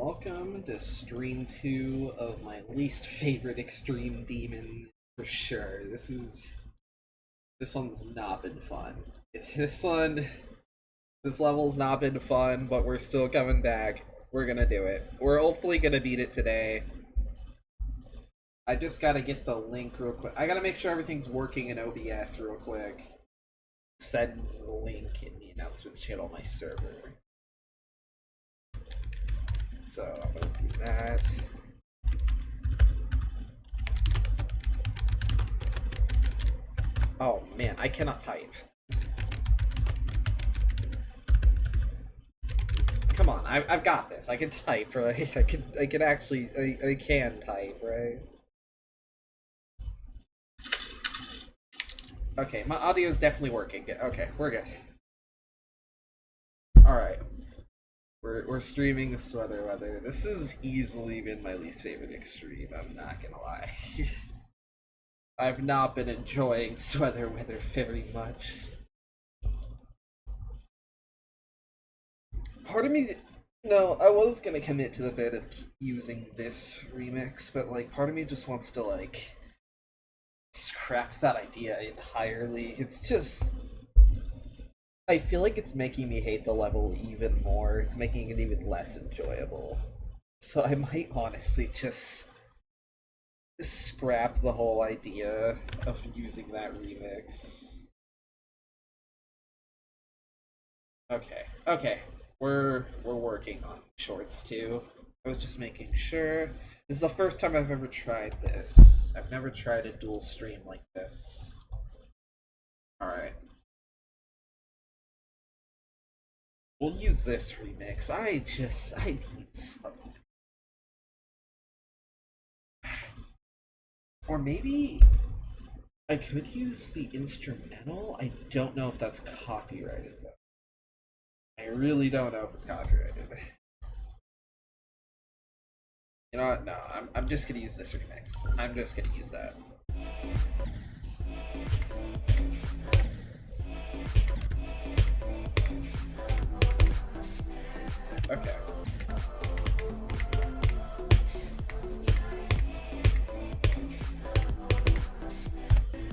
welcome to stream 2 of my least favorite Extreme Demon for sure. This one's not been fun. This level's not been fun, but we're still coming back. We're gonna do it. We're hopefully gonna beat it today. I just gotta get the link real quick. I gotta make sure everything's working in OBS real quick. Send the link in the announcements channel on my server. So I'm gonna do that. Oh man, I cannot type. Come on, I've got this. I can type, right? I can actually I can type, right? Okay, my audio is definitely working. Okay, we're good. All right. We're streaming the Sweater Weather. This has easily been my least favorite extreme, I'm not gonna lie. I've not been enjoying Sweater Weather very much. Part of me, no, I was gonna commit to the bit of using this remix, but like part of me just wants to like scrap that idea entirely. It's just, I feel like it's making me hate the level even more. It's making it even less enjoyable. So I might honestly just scrap the whole idea of using that remix. Okay. We're working on shorts too. I was just making sure. This is the first time I've ever tried this. I've never tried a dual stream like this. Alright. We'll use this remix. I need something. Or maybe I could use the instrumental. I don't know if that's copyrighted though. I really don't know if it's copyrighted. You know what? No, I'm just gonna use this remix. I'm just gonna use that. Okay.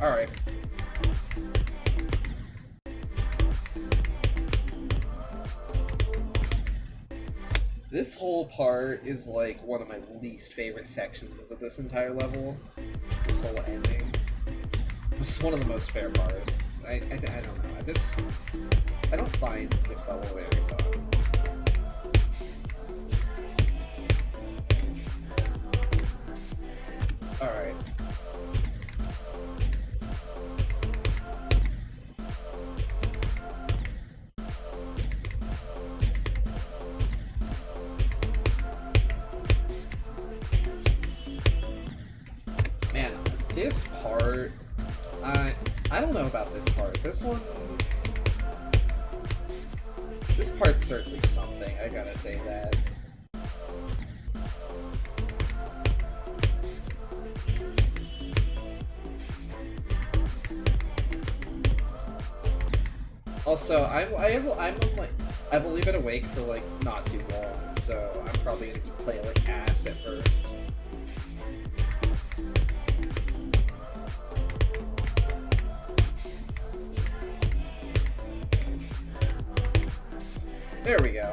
Alright. This whole part is like one of my least favorite sections of this entire level. This whole ending. Which is one of the most fair parts. I don't know. I don't find this level very fun. Alright. Man, this part, I don't know about this part. This part's certainly something, I gotta say that. Also, I will leave it awake for like not too long, so I'm probably gonna be playing like ass at first. There we go.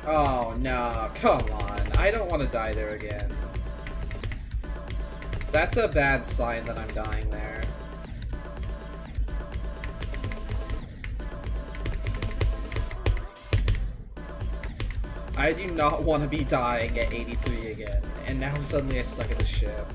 Oh no, come on. I don't want to die there again. That's a bad sign that I'm dying there. I do not want to be dying at 83 again, and now suddenly I suck at the ship.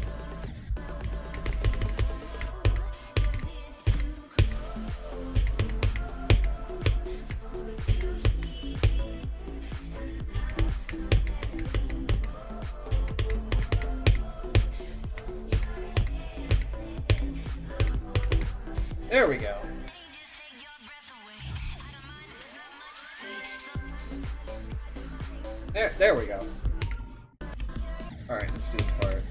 There we go. There we go. Alright, let's do this part.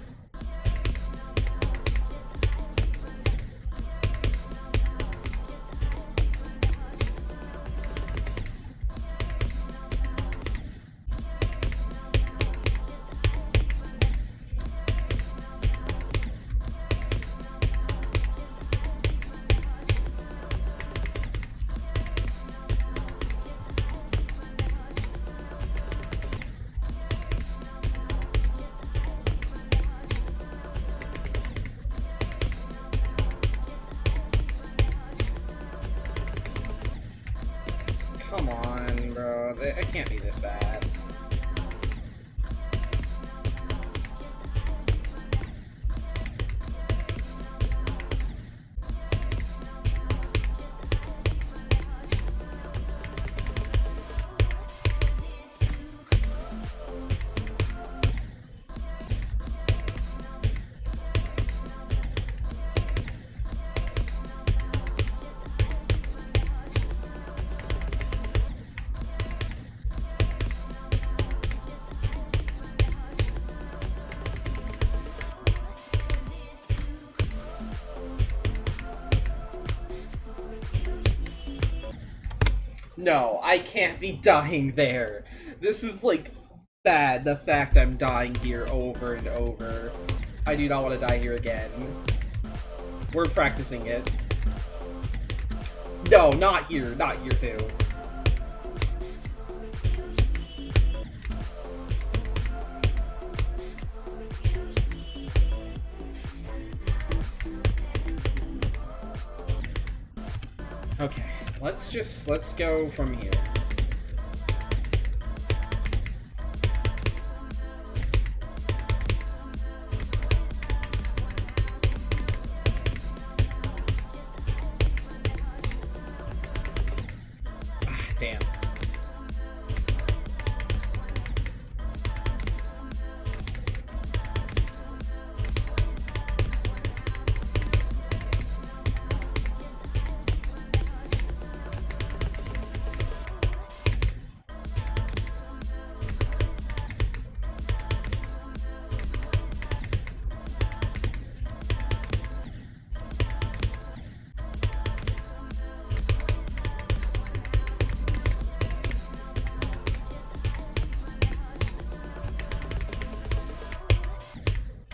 can't be this bad. No, I can't be dying there. This is, like, bad, the fact I'm dying here over and over. I do not want to die here again. We're practicing it. No, not here. Not here, too. Okay. Let's go from here. Ah, damn.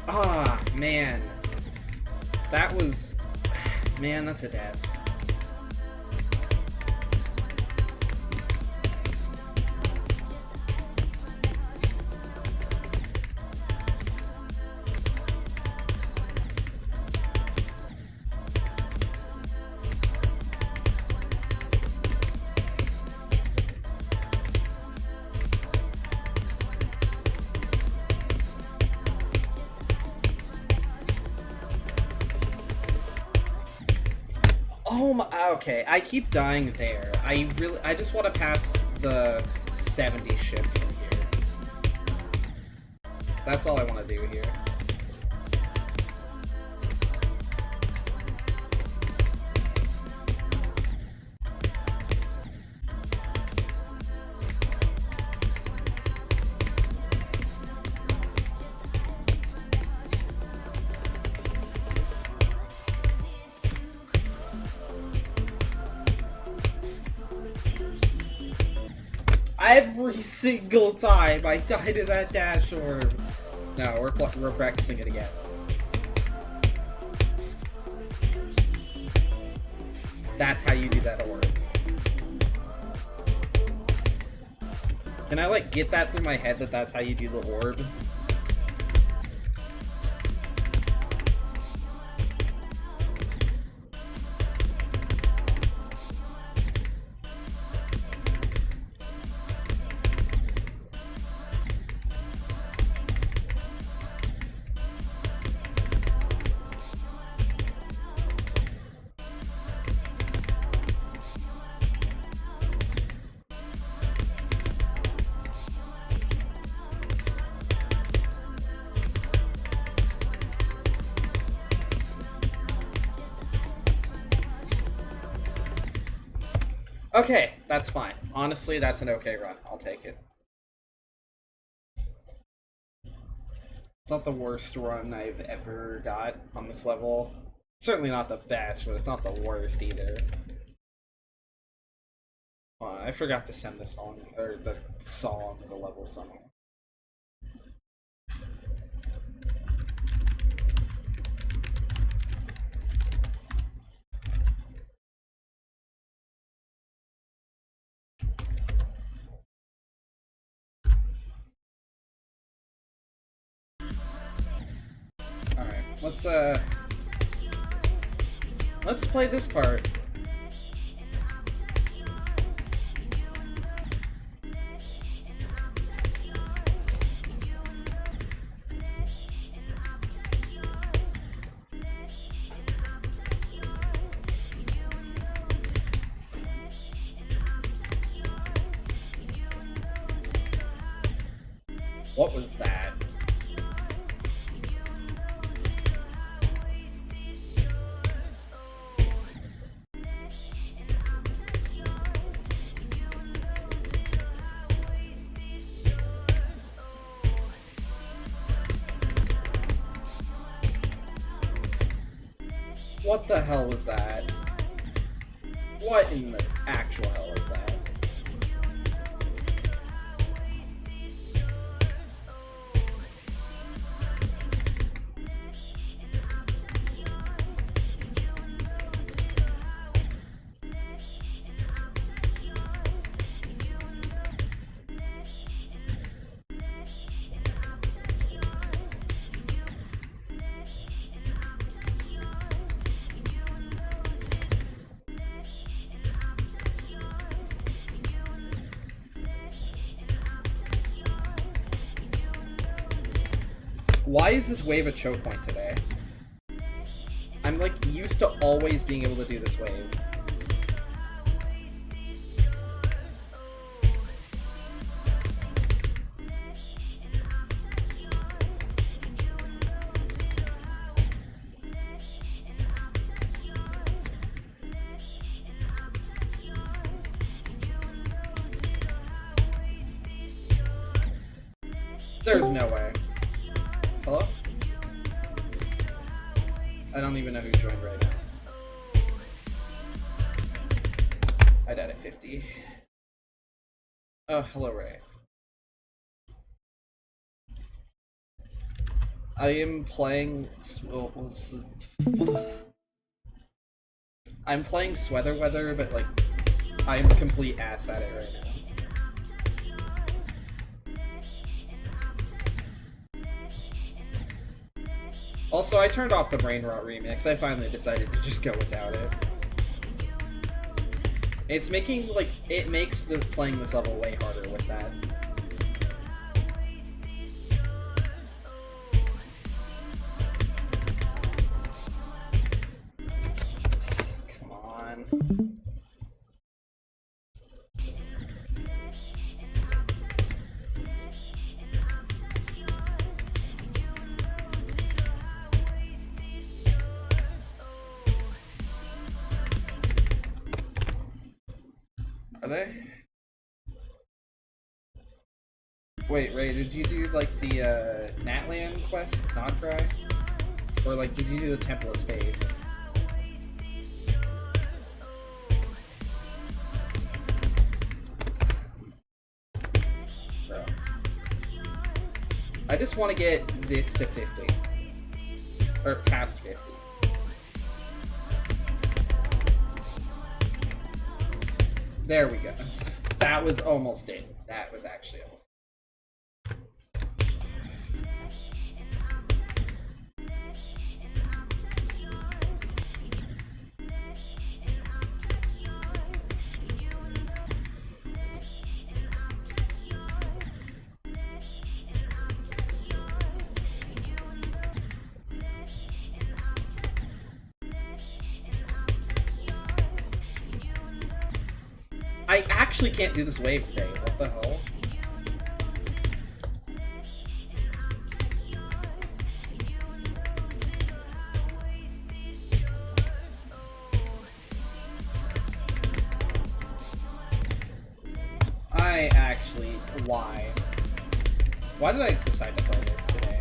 Ah, man. That was... Man, that's a death. Oh my, okay, I keep dying there. I just want to pass the 70 ship from here. That's all I want to do here. Every single time I die to that dash orb. No, we're practicing it again. That's how you do that orb. Can I, like, get that through my head that that's how you do the orb? Okay, that's fine. Honestly, that's an okay run. I'll take it. It's not the worst run I've ever got on this level. Certainly not the best, but it's not the worst either. I forgot to send the song, or the level somewhere. Alright, let's play this part. What was that? What the hell was that? What in the actual hell is that? Why is this wave a choke point today? I'm like used to always being able to do this wave. There's no way. Hello? I don't even know who joined right now. I died at 50. Oh, hello, Ray. I am playing... I'm playing Sweather Weather, but like, I'm complete ass at it right now. Also, I turned off the Brain Rot remix. I finally decided to just go without it. It's making, like, it makes playing this level way harder with that. Come on. Are they? Wait, Ray, did you do like the Natlan quest, Nodcry? Or like, did you do the Temple of Space? Bro. I just want to get this to 50. Or past 50. There we go. That was almost it. That was actually almost I actually can't do this wave today. What the hell? I actually... Why? Why did I decide to play this today?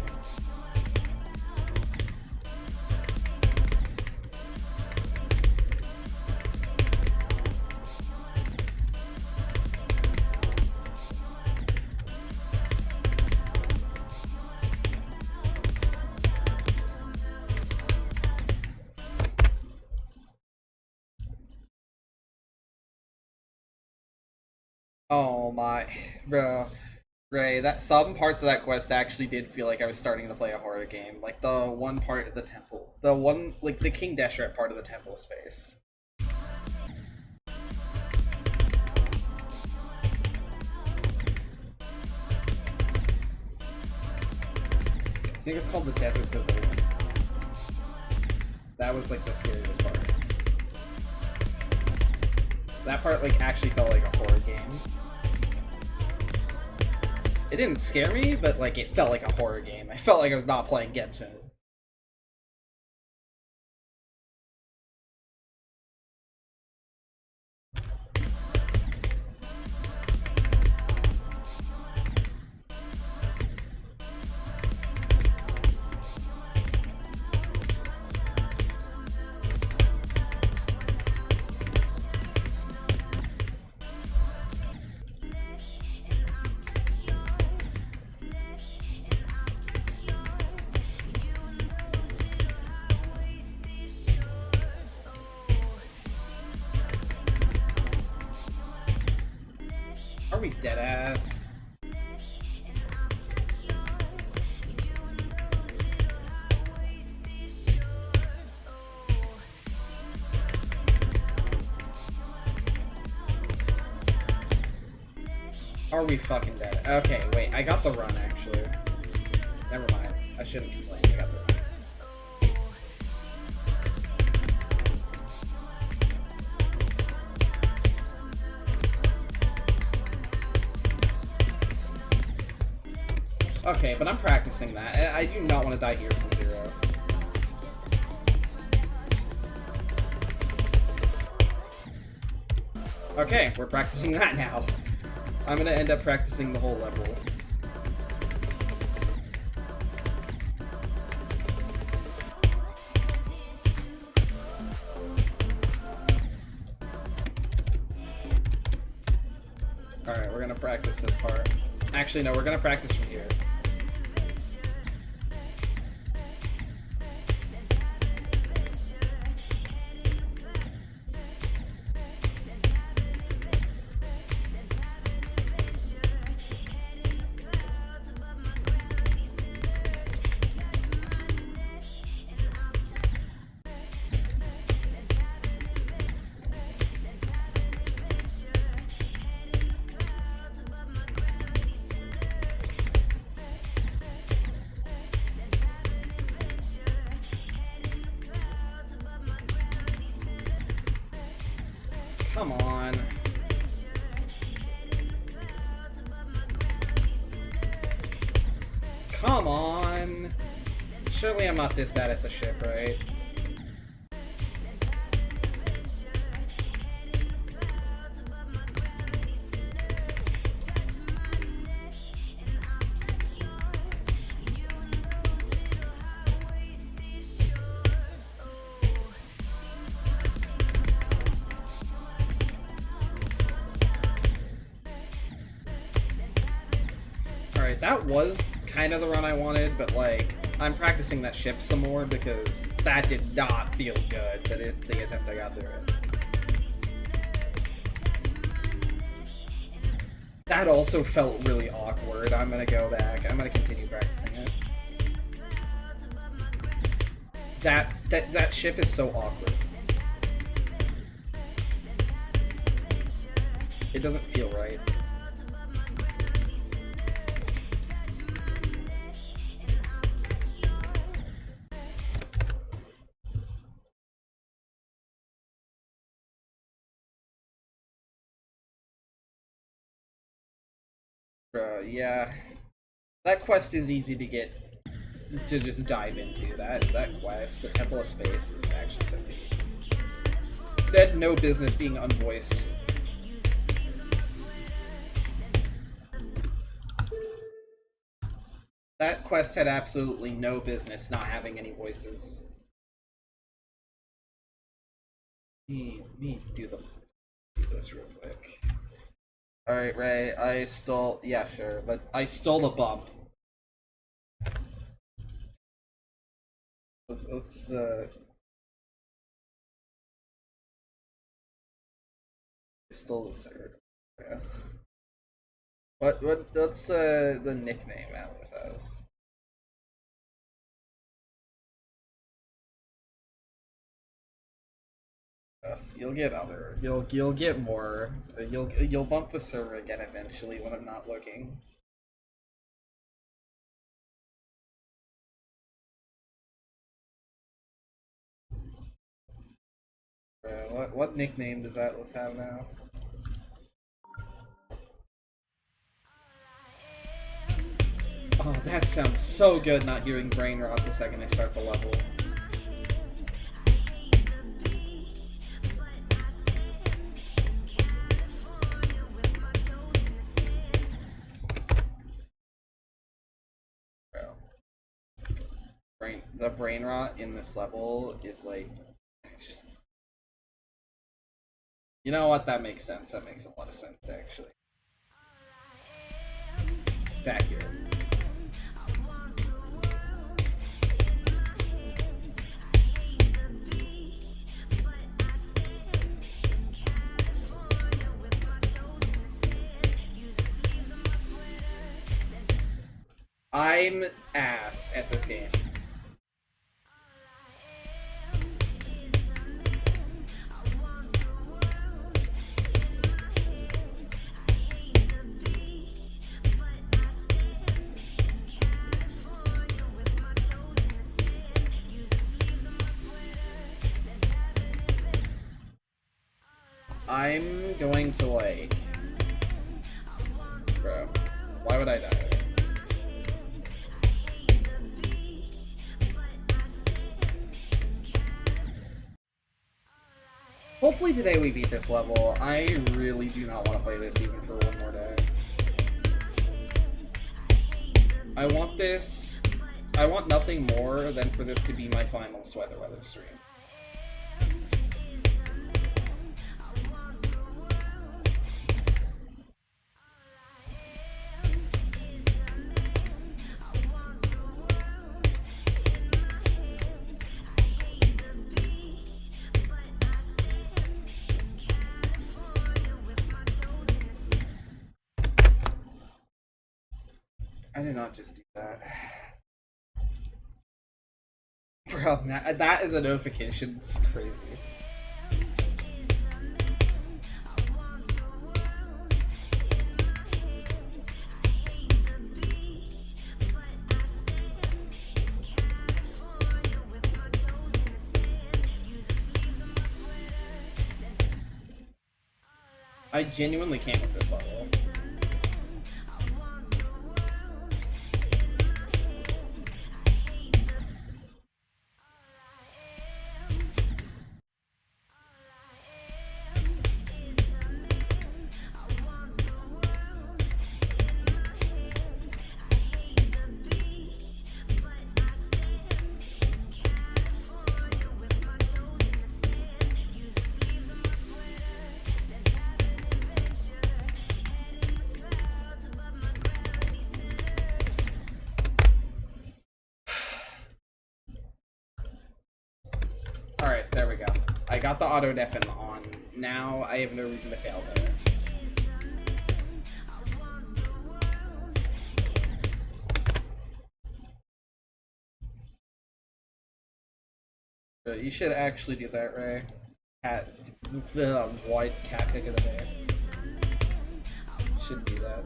Oh my, bro. Ray, that some parts of that quest actually did feel like I was starting to play a horror game. Like the one part of the temple. The one, like the King Deshret part of the Temple of Space. I think it's called the Desert Pavilion. That was like the scariest part. That part like actually felt like a horror game. It didn't scare me, but like it felt like a horror game. I felt like I was not playing Genshin. Are we dead ass? Are we fucking dead? Okay, wait, I got the run actually. Never mind. I shouldn't complain. I got the run. Okay, but I'm practicing that. I do not want to die here from 0. Okay, we're practicing that now. I'm gonna end up practicing the whole level. Alright, we're gonna practice this part. Actually, no, we're gonna practice from here. Come on. Come on. Surely I'm not this bad at the ship, right? Alright, that was kind of the run I wanted, but like, I'm practicing that ship some more because that did not feel good, the attempt I got through it. That also felt really awkward. I'm gonna go back. I'm gonna continue practicing it. That ship is so awkward. It doesn't feel right. Yeah. That quest is easy to get, to just dive into. That quest, the Temple of Space, is actually so neat. That had no business being unvoiced. That quest had absolutely no business not having any voices. Let me do this real quick. Alright, Ray, I stole... Yeah, sure, but I stole the bump. Let's, I stole the third. Yeah. What's, the nickname Atlas has? You'll get more. You'll bump the server again eventually when I'm not looking. What nickname does Atlas have now? Oh, that sounds so good not hearing brain rot the second I start the level. Bro. The brain rot in this level is like... You know what? That makes sense. That makes a lot of sense, actually. It's accurate. I'm ass at this game. I'm going to like... Bro, why would I die there? Hopefully today we beat this level. I really do not want to play this even for one more day. I want this... I want nothing more than for this to be my final Sweater Weather stream. I did not just do that. Bro, that is a notification. It's crazy. I genuinely can't with this level. Alright, there we go. I got the auto deafen on. Now I have no reason to fail there. You should actually do that, Ray. The white cat pick of the day. Should do that.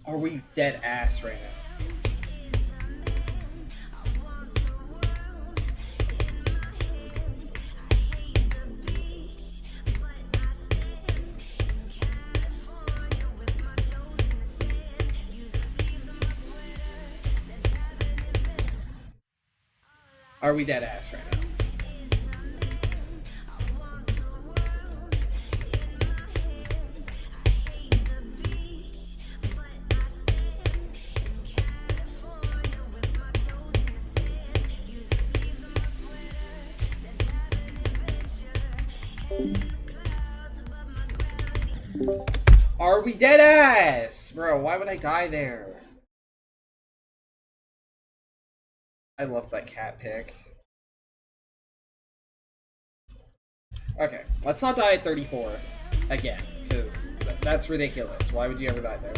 Are we dead ass right now? Are we dead ass right now? Are we dead ass? Bro, why would I die there? I love that cat pick. Okay, let's not die at 34 again, because that's ridiculous. Why would you ever die there?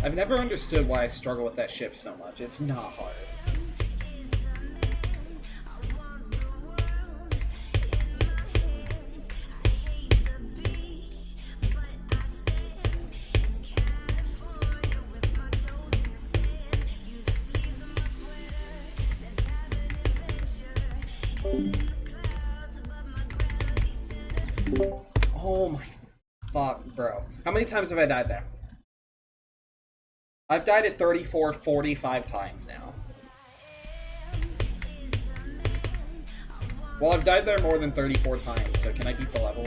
I've never understood why I struggle with that ship so much. It's not hard. Oh my fuck, bro. How many times have I died there? I've died at 34, 45 times now. Well, I've died there more than 34 times, so can I beat the level?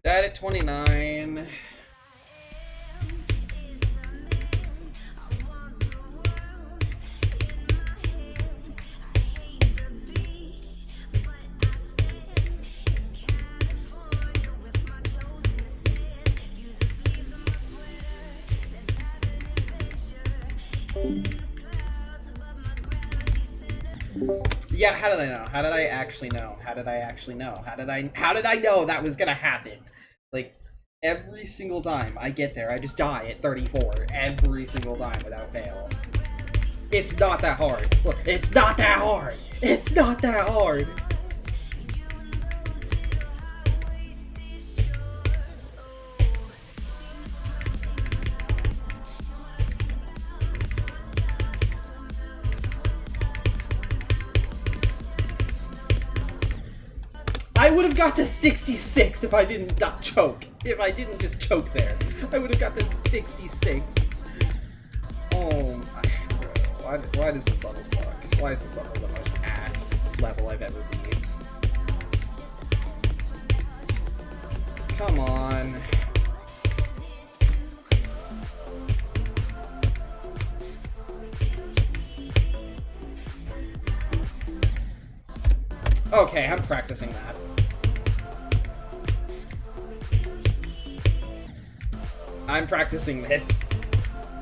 Died at 29. Yeah, how did I know? How did I actually know? How did I actually know? How did I know that was gonna happen? Like, every single time I get there, I just die at 34. Every single time without fail. It's not that hard. Look, it's not that hard. It's not that hard. I would have got to 66 if I didn't choke. If I didn't just choke there. I would have got to 66. Oh my... Why does this level suck? Why is this level the most ass level I've ever beat? Come on. Okay, I'm practicing that. I'm practicing this.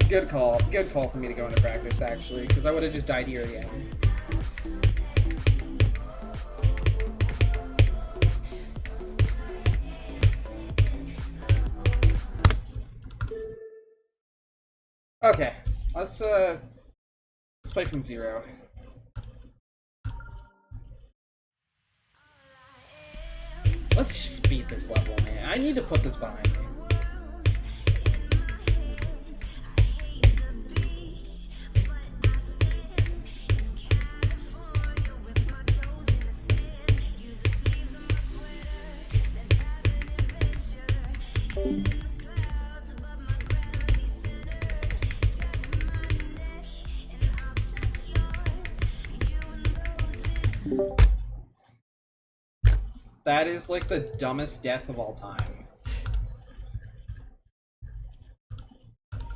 Good call. Good call for me to go into practice, actually, because I would have just died here again. Okay, let's play from zero. Let's just beat this level, man. I need to put this behind me. That is like the dumbest death of all time.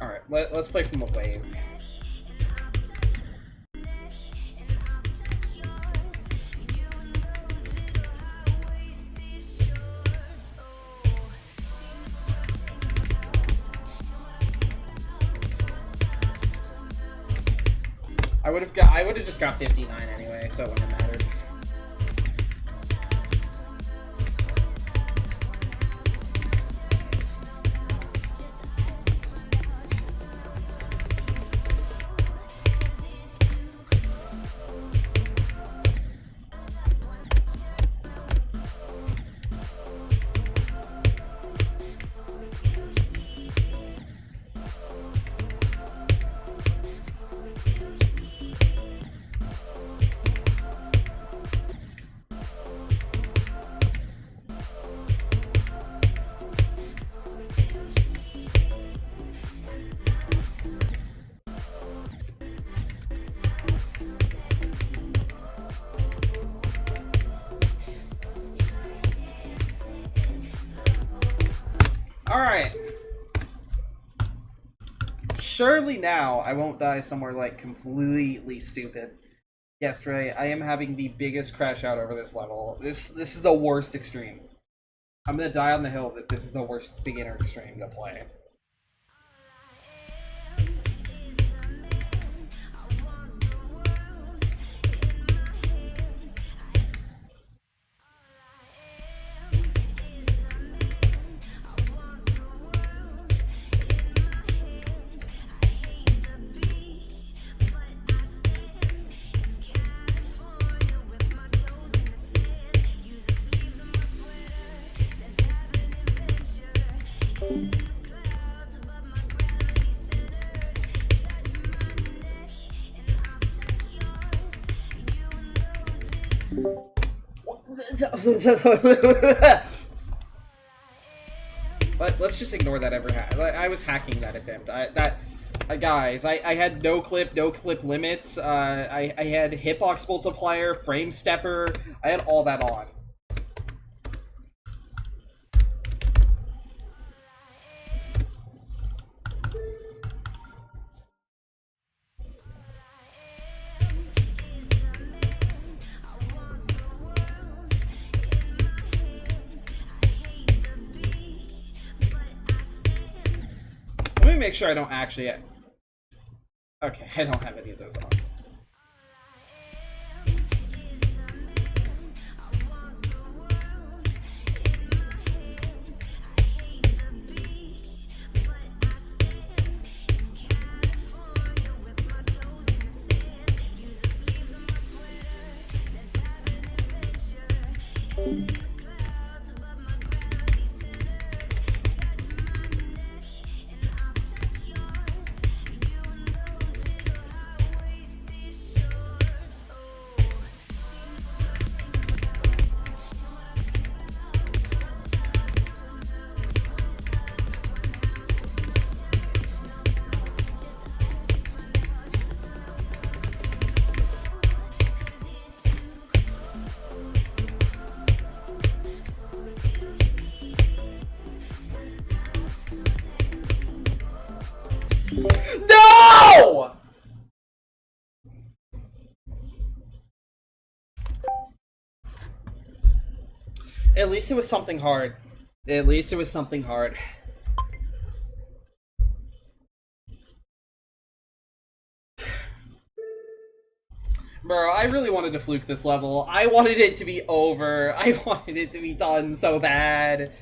Alright, let's play from the wave. I would have just got 59 anyway, so it wouldn't have mattered. Alright. Surely now I won't die somewhere like completely stupid. Yes, Ray, I am having the biggest crash out over this level. This is the worst extreme. I'm gonna die on the hill that this is the worst beginner extreme to play. But let's just ignore that ever happened. I was hacking that attempt. Guys, I had no clip limits. I had hitbox multiplier, frame stepper. I had all that on. Let me make sure I don't actually have... Okay, I don't have any of those on. No! At least it was something hard. At least it was something hard. Bro, I really wanted to fluke this level. I wanted it to be over. I wanted it to be done so bad.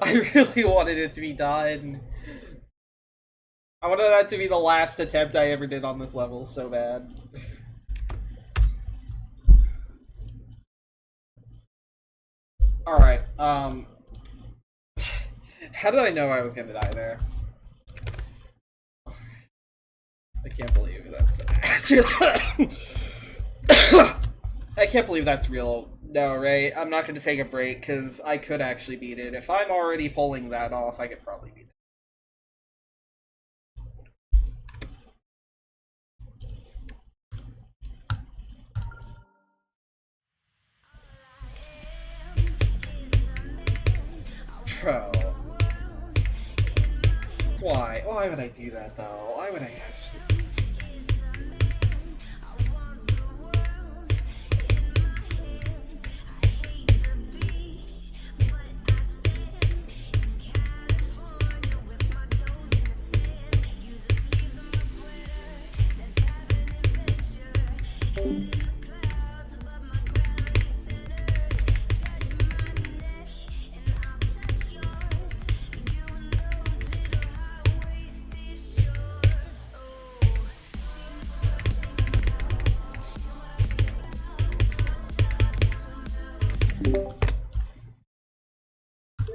I really wanted it to be done. I wanted that to be the last attempt I ever did on this level so bad. Alright, how did I know I was gonna die there? I can't believe that's... I can't believe that's real. No, Ray, I'm not gonna take a break, because I could actually beat it. If I'm already pulling that off, I could probably beat it. Bro. Why? Why would I do that, though? Why would I actually...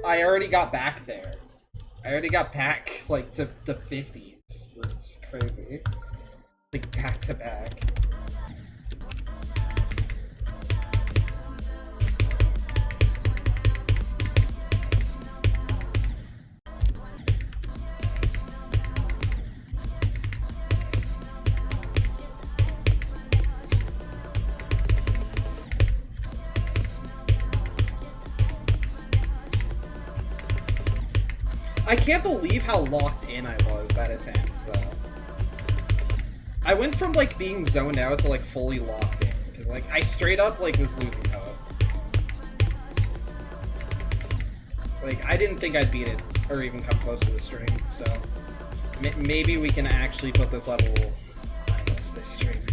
I already got back there. I already got back, like, to the 50s. That's crazy. Like, back to back. I can't believe how locked in I was that attempt, though. I went from, like, being zoned out to, like, fully locked in. Because, like, I straight up, like, was losing hope. Like, I didn't think I'd beat it, or even come close to the stream, so... maybe we can actually put this level minus this stream.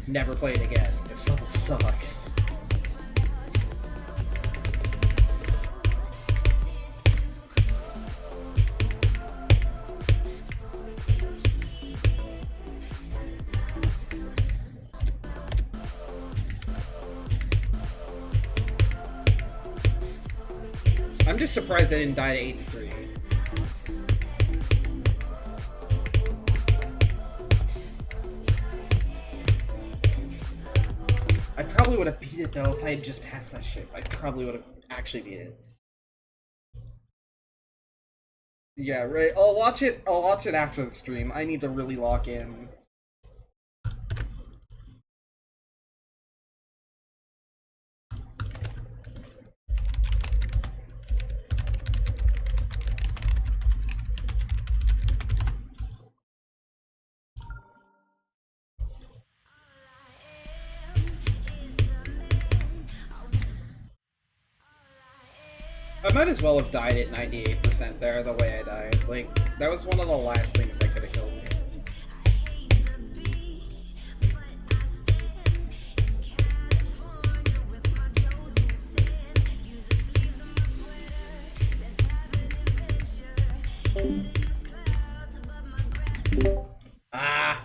Never play it again. This level sucks. I'm just surprised I didn't die to 83. I probably would have beat it though if I had just passed that ship. I probably would have actually beat it. Yeah, right. I'll watch it after the stream. I need to really lock in. I might as well have died at 98% there, the way I died. Like, that was one of the last things that could have killed me. Ah!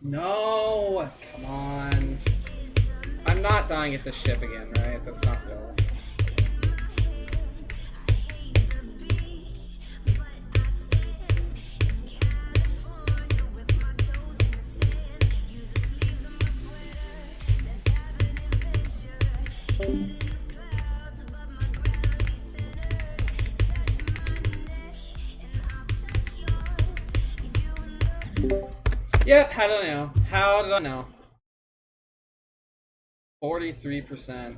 No! Come on. I'm not dying at this ship again, right? That's not real. Yep, how did I know? How did I know? 43%.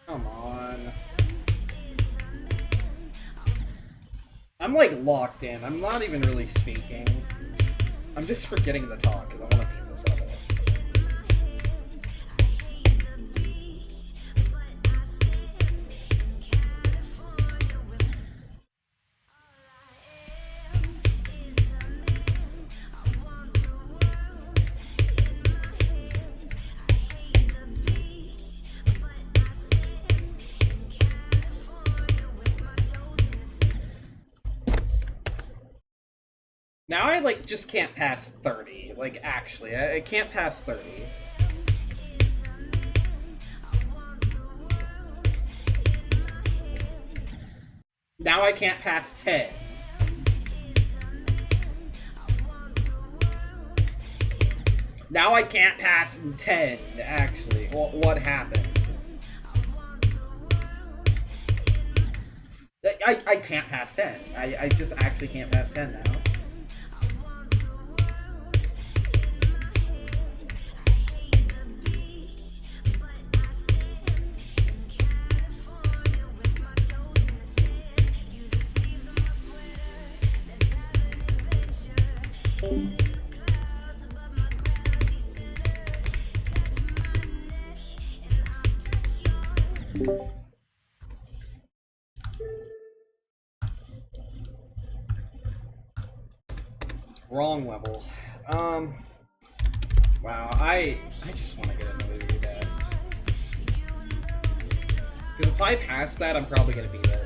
Come on. I'm like locked in. I'm not even really speaking. I'm just forgetting to talk because I want to beat this level. Now I, like, just can't pass 30. Like, actually, I can't pass 30. Now I can't pass 10. Now I can't pass 10, actually. What happened? I can't pass 10. I just actually can't pass 10 now. Wrong level. Wow, I just want to get another rebest. Because if I pass that, I'm probably going to beat it.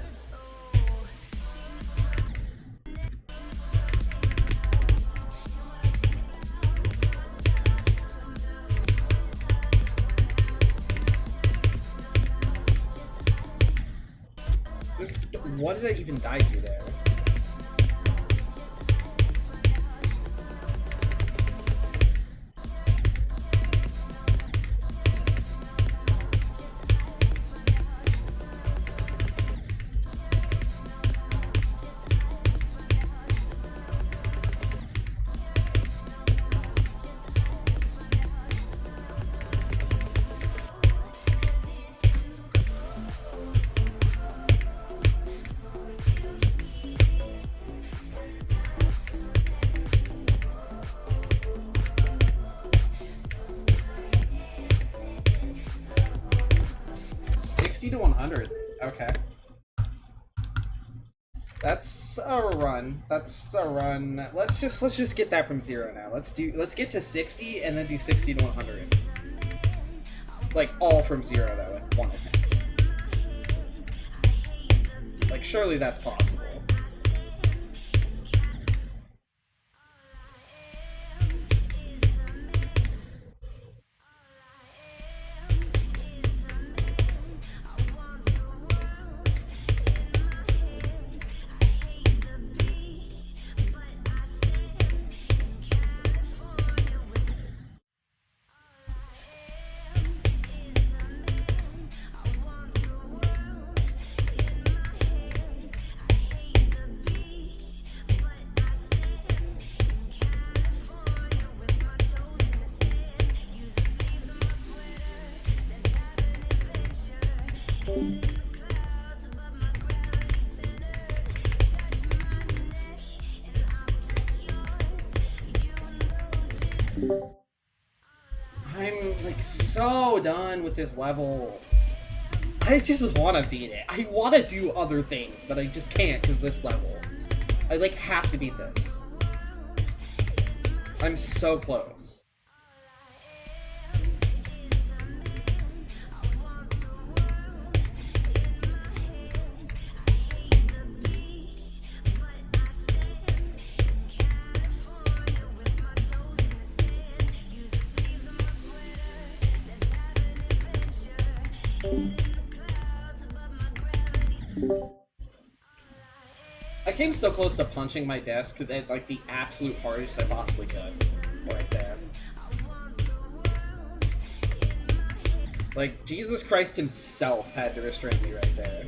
What did I even die to there? To 100. Okay. That's a run. That's a run. Let's just get that from 0 now. Let's get to 60 and then do 60 to 100. Like all from 0 though in one attempt. Like surely that's possible. I'm like so done with this level. I just want to beat it. I want to do other things, but I just can't because this level. I like have to beat this. I'm so close. I came so close to punching my desk at like the absolute hardest I possibly could. Right there. Like, Jesus Christ himself had to restrain me right there.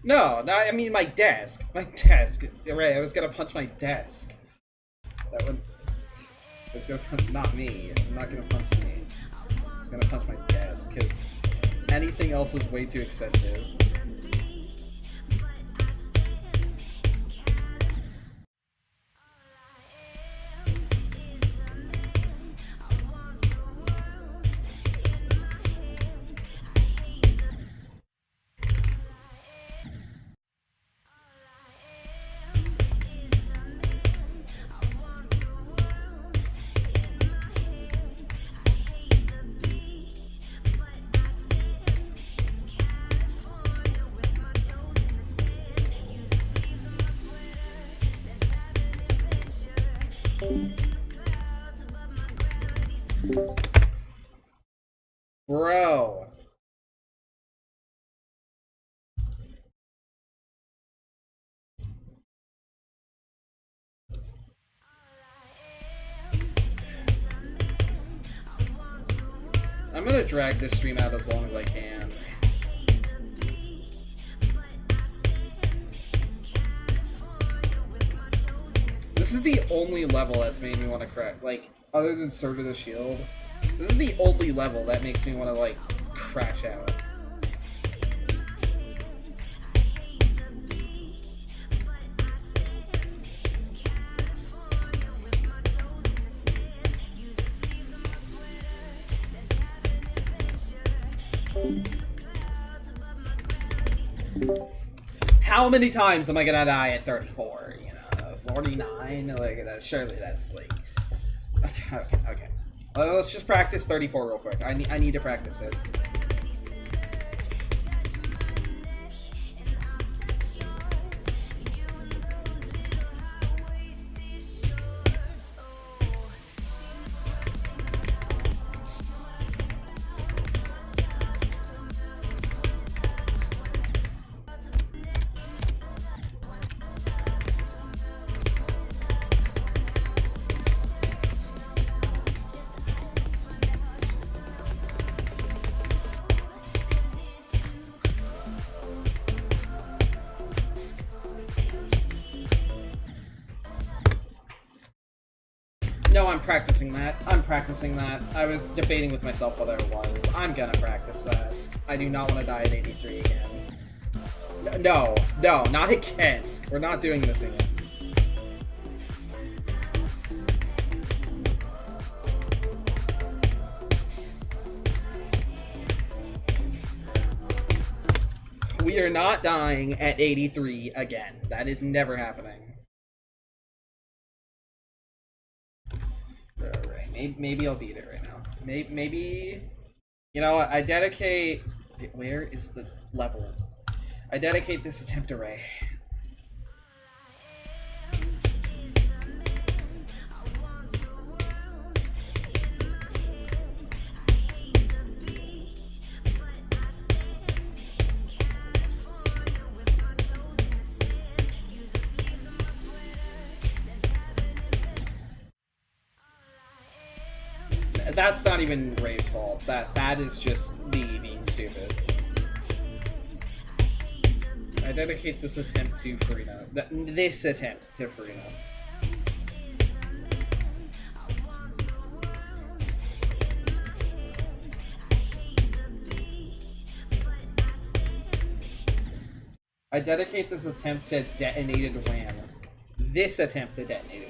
No, I mean my desk. My desk. Right, I was gonna punch my desk. That one. It's gonna punch not me. I'm not gonna punch me. It's gonna punch my desk because anything else is way too expensive. Bro. I'm gonna drag this stream out as long as I can. This is the only level that's made me want to crack, like, other than Sword of the Shield. This is the only level that makes me want to, like, crash out. How many times am I gonna die at 34? You know, 49? Like, surely that's like. Okay. Let's just practice 34 real quick. I need to practice it. No, I'm practicing that. I was debating with myself whether it was. I'm gonna practice that. I do not want to die at 83 again. No, not again. We're not doing this again. We are not dying at 83 again. That is never happening. Maybe I'll beat it right now. Maybe, you know what? I dedicate. Where is the level? I dedicate this attempt to Ray. That's not even Ray's fault. That is just me being stupid. I dedicate this attempt to Furina. This attempt to Furina. I dedicate this attempt to Detonated Wham. This attempt to Detonated Wham.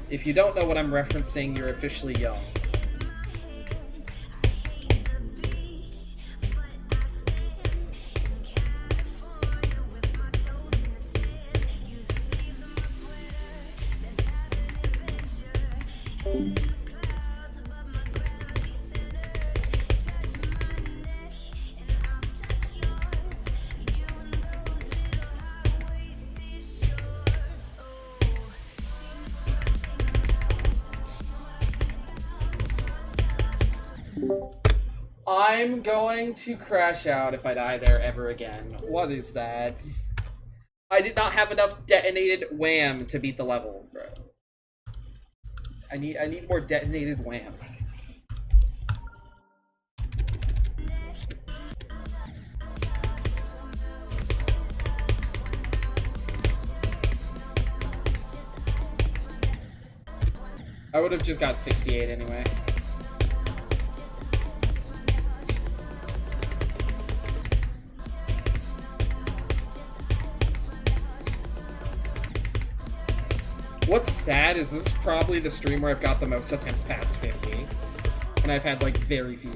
If you don't know what I'm referencing, you're officially young. I'm going to crash out if I die there ever again. What is that? I did not have enough Detonated Wham to beat the level, bro. I need more Detonated Wham. I would have just got 68 anyway. What's sad is this is probably the stream where I've got the most attempts past 50. And I've had, like, very few.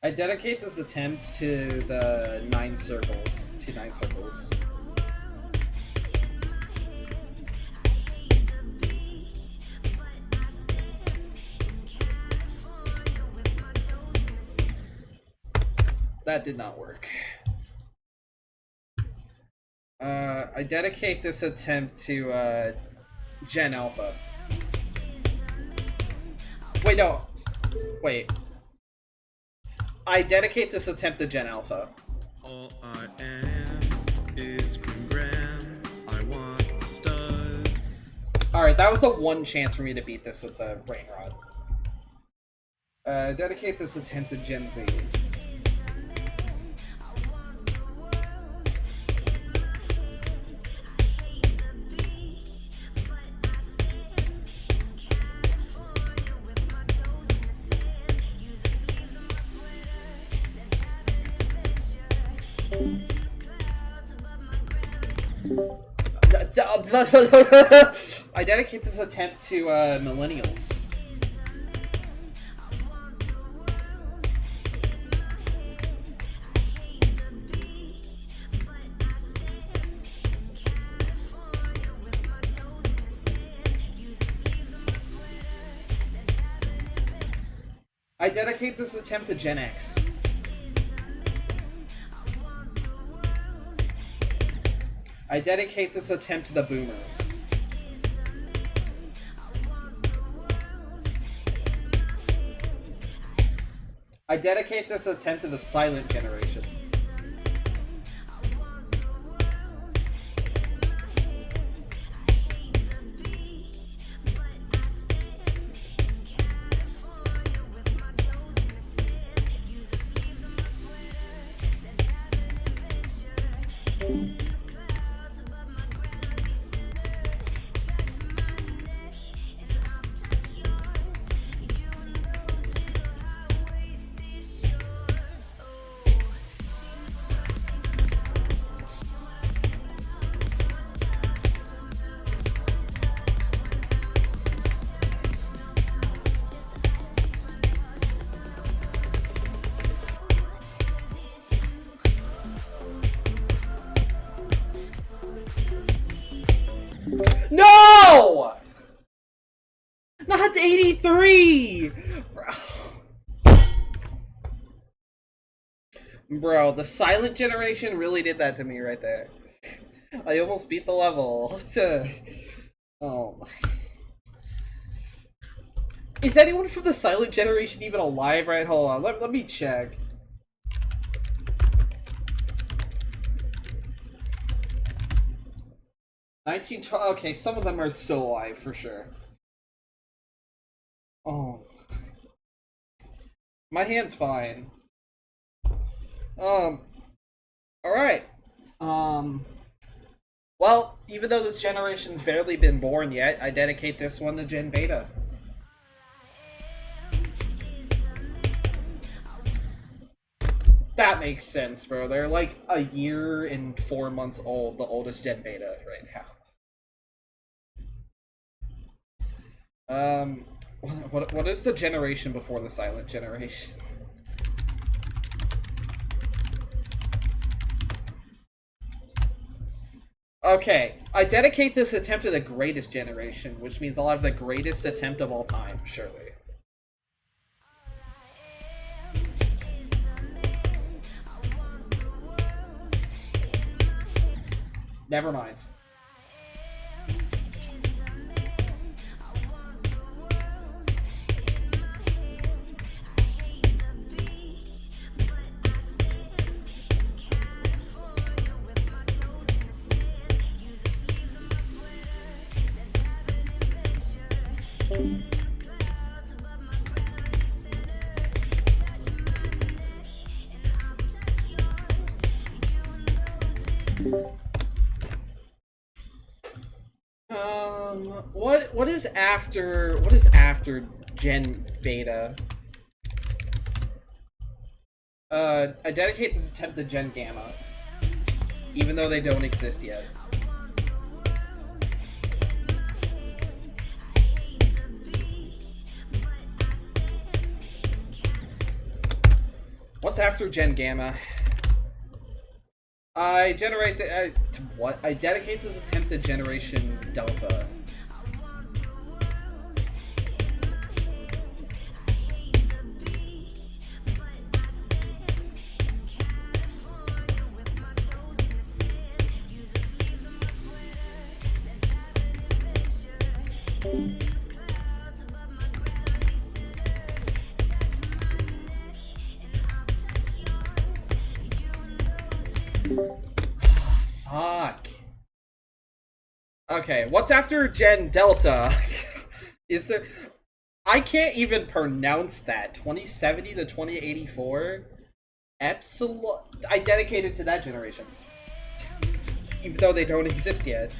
I dedicate this attempt to the 9 circles. To 9 circles. That did not work. I dedicate this attempt to Gen Alpha. Wait, no. Wait. I dedicate this attempt to Gen Alpha. All I am is Green Graham. I want a stud. Alright, that was the one chance for me to beat this with the Brain Rod. Dedicate this attempt to Gen Z. I dedicate this attempt to millennials. I dedicate this attempt to Gen X. I dedicate this attempt to the boomers. I dedicate this attempt to the silent generation. No! Not 83! Bro, the silent generation really did that to me right there. I almost beat the level. Oh my. Is anyone from the silent generation even alive? Right, hold on. Let me check. Okay, some of them are still alive for sure. Oh. My hand's fine. Alright. Well, even though this generation's barely been born yet, I dedicate this one to Gen Beta. That makes sense, bro. They're like a year and 4 months old, the oldest Gen Beta right now. What is the generation before the silent generation? Okay, I dedicate this attempt to the greatest generation, which means I'll have the greatest attempt of all time, surely. Never mind. What is after Gen Beta? I dedicate this attempt to Gen Gamma, even though they don't exist yet. What's after Gen Gamma? I generate the what? I dedicate this attempt to Generation Delta. Fuck. Okay, what's after Gen Delta? Is there... I can't even pronounce that. 2070 to 2084? Epsilon... I dedicated to that generation. Even though they don't exist yet.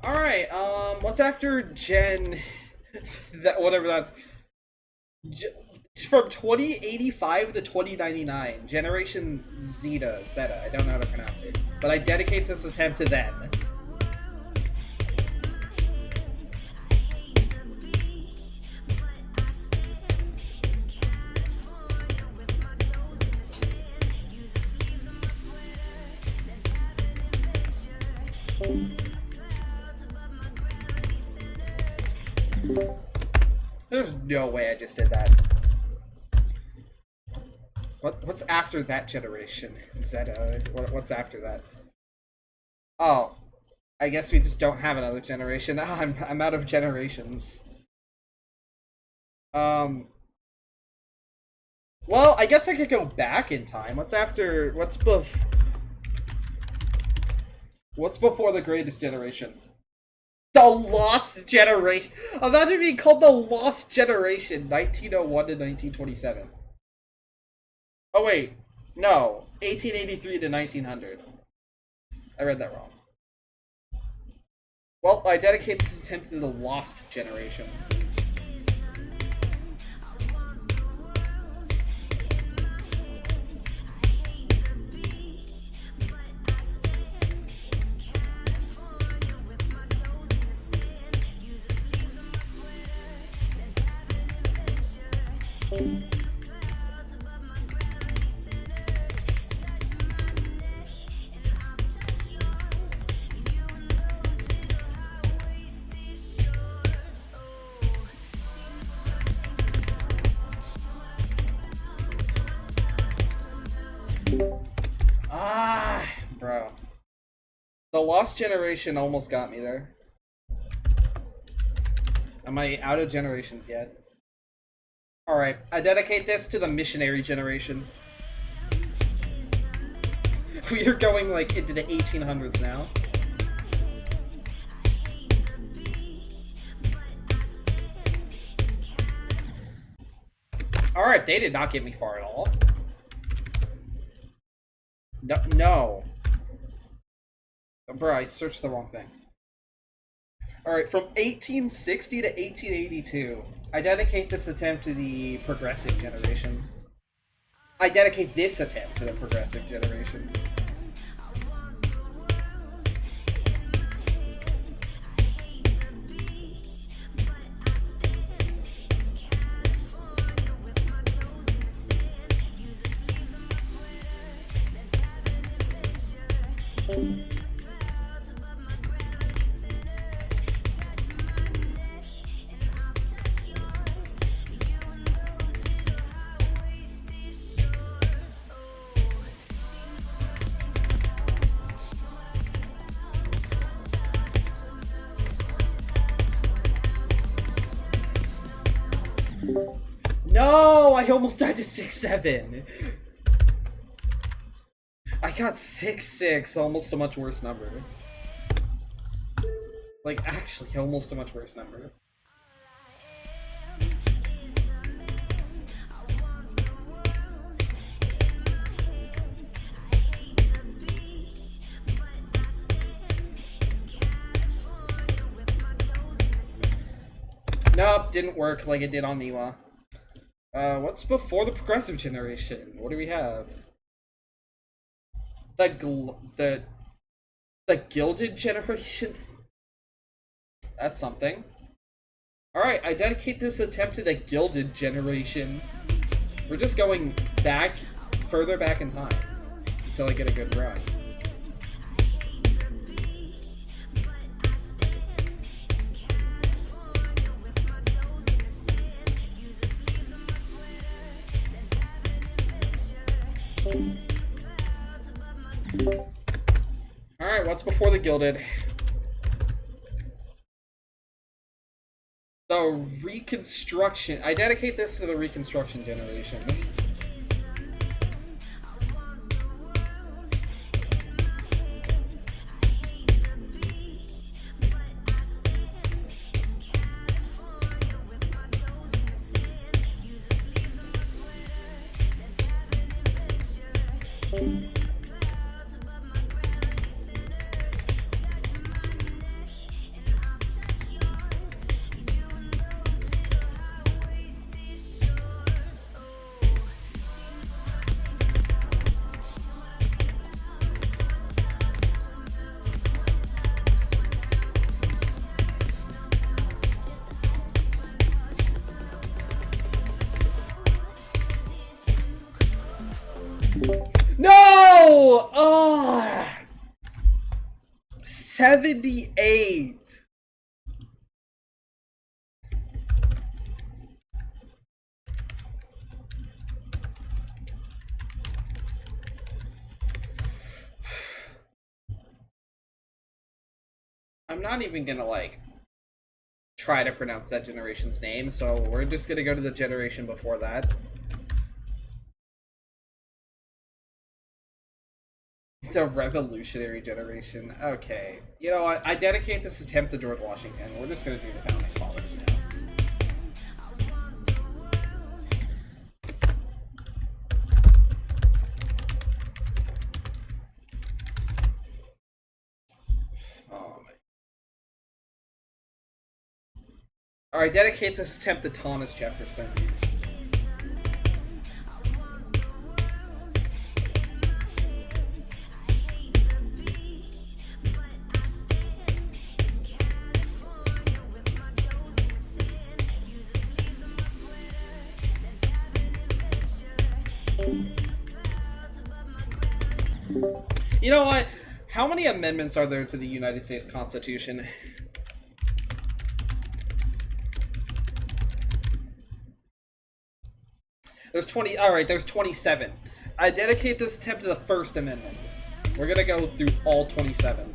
Alright, what's after Gen... that, whatever that's... From 2085 to 2099, Generation Zeta, I don't know how to pronounce it. But I dedicate this attempt to them. There's no way I just did that. What's after that generation? Zeta. What's after that? Oh, I guess we just don't have another generation. I'm out of generations. Well, I guess I could go back in time. What's before the greatest generation? The Lost Generation. Imagine being called the Lost Generation, 1901 to 1927. Oh wait, no, 1883 to 1900. I read that wrong. Well, I dedicate this attempt to the Lost Generation. Bro. The Lost Generation almost got me there. Am I out of generations yet? Alright, I dedicate this to the Missionary Generation. We are going, like, into the 1800s now. Alright, they did not get me far at all. No. Bro, I searched the wrong thing. Alright, from 1860 to 1882, I dedicate this attempt to the Progressive Generation. I dedicate this attempt to the Progressive Generation. No, I almost died to 6-7. I got 6-6, almost a much worse number. Like, actually, almost a much worse number. Nope, didn't work like it did on Niwa. What's before the progressive generation? What do we have? The gilded generation? That's something. Alright, I dedicate this attempt to the gilded generation. We're just going back, further back in time, until I get a good run. Alright, what's before the gilded? The Reconstruction. I dedicate this to the Reconstruction generation. No! Oh! 78. I'm not even gonna like try to pronounce that generation's name, so we're just gonna go to the generation before that. The revolutionary generation. Okay. You know what? I dedicate this attempt to George Washington. We're just gonna do the founding fathers now. Oh my. Alright, dedicate this attempt to Thomas Jefferson. You know what? How many amendments are there to the United States Constitution? There's 20. Alright, there's 27. I dedicate this attempt to the First Amendment. We're gonna go through all 27.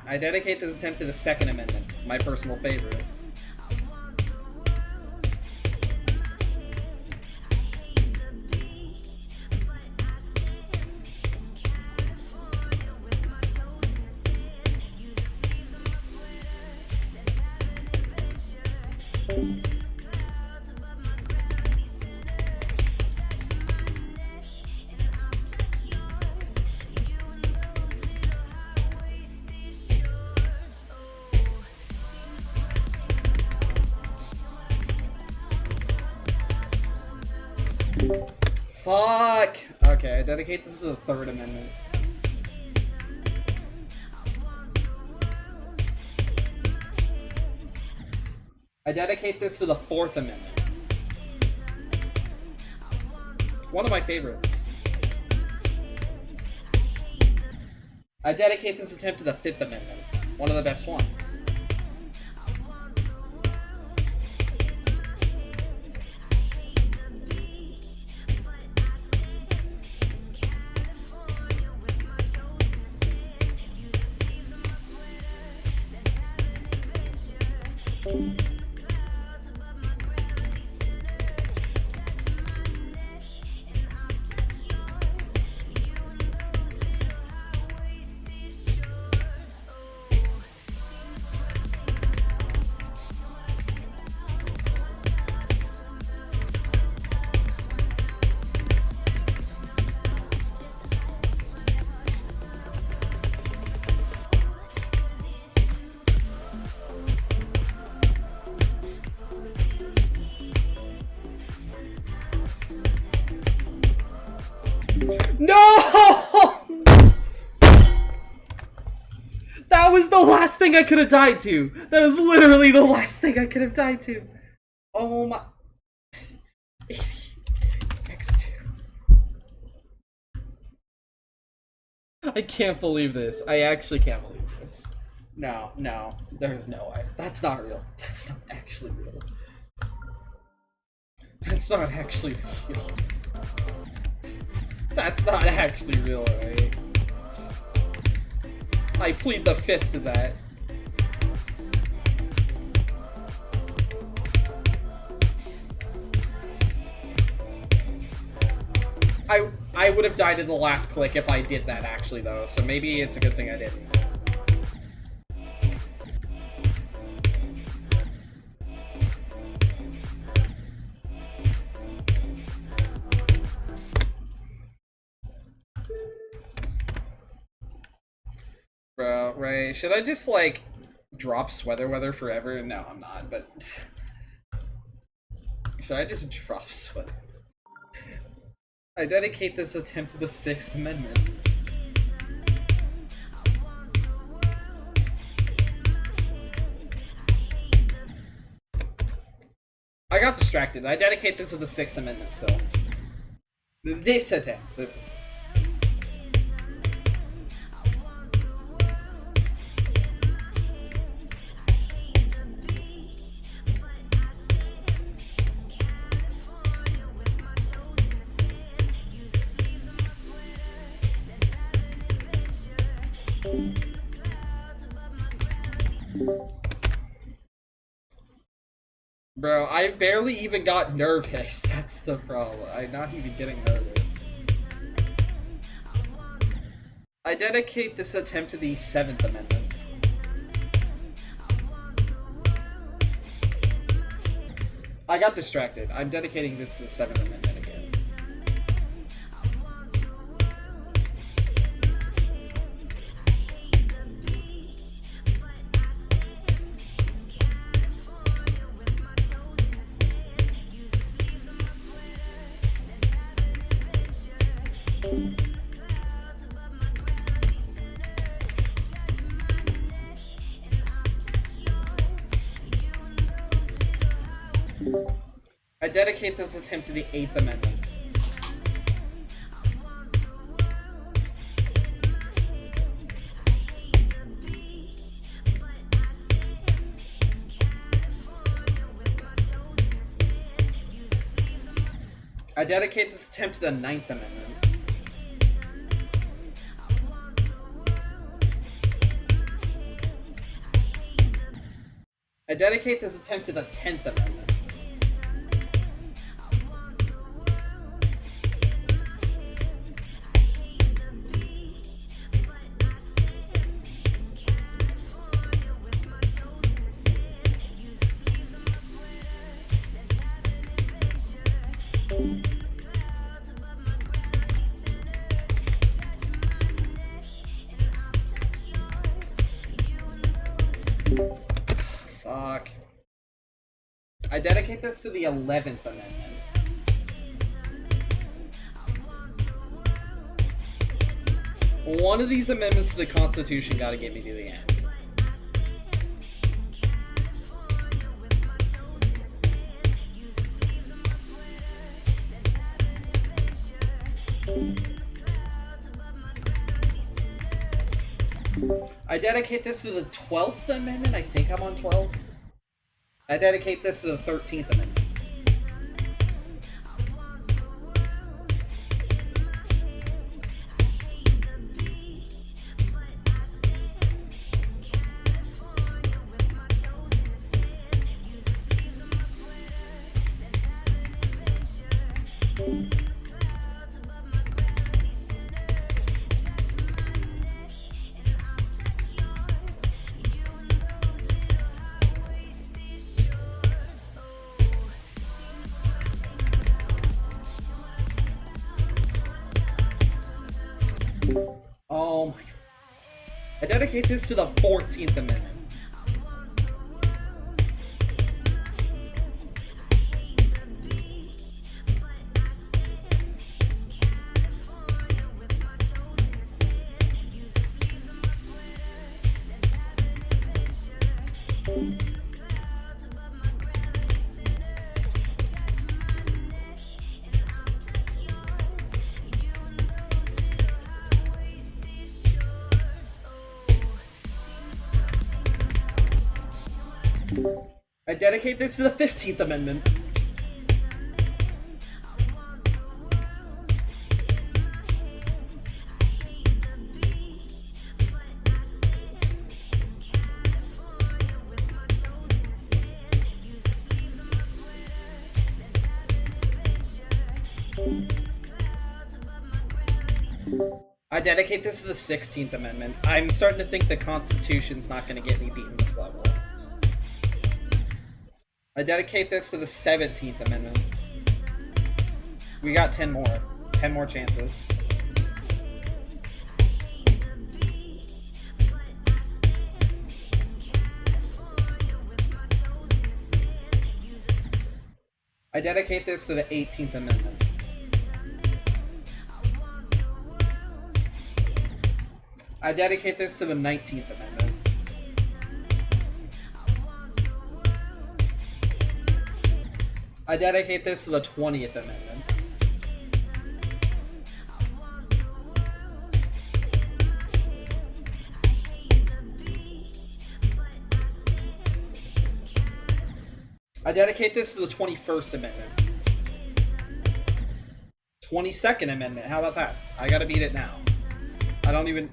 I dedicate this attempt to the Second Amendment, my personal favorite. Fuck! Okay, I dedicate this to the Third Amendment. I dedicate this to the Fourth Amendment. One of my favorites. I dedicate this attempt to the Fifth Amendment. One of the best ones. thing I could have died to. That was literally the last thing I could have died to. Oh my. X2. I can't believe this. I actually can't believe this. No, there's no way. That's not real. That's not actually real. That's not actually real. That's not actually real, right? I plead the fifth to that. I would have died in the last click if I did that, actually, though, so maybe it's a good thing I didn't. Bro, right, should I just, like, drop Sweater Weather forever? No, I'm not, but... should I just drop Sweater? I dedicate this attempt to the 6th Amendment. I got distracted. I dedicate this to the 6th Amendment still. This attempt. This. Bro, I barely even got nervous. That's the problem. I'm not even getting nervous. I dedicate this attempt to the 7th Amendment. I got distracted. I'm dedicating this to the 7th Amendment again. I dedicate this attempt to the 8th Amendment. I dedicate this attempt to the 9th Amendment. I dedicate this attempt to the 10th Amendment. Fuck. I dedicate this to the 11th Amendment. One of these amendments to the Constitution gotta get me to the end. I dedicate this to the 12th Amendment. I think I'm on 12. I dedicate this to the 13th Amendment. Oh my. I dedicate this to the 14th Amendment. I dedicate this to the 15th Amendment. I dedicate this to the 16th Amendment. I'm starting to think the Constitution's not going to get me beaten this level. I dedicate this to the 17th Amendment. We got 10 more. 10 more chances. I dedicate this to the 18th Amendment. I dedicate this to the 19th Amendment. I dedicate this to the 20th Amendment. I dedicate this to the 21st Amendment. 22nd Amendment, how about that? I gotta beat it now. I don't even...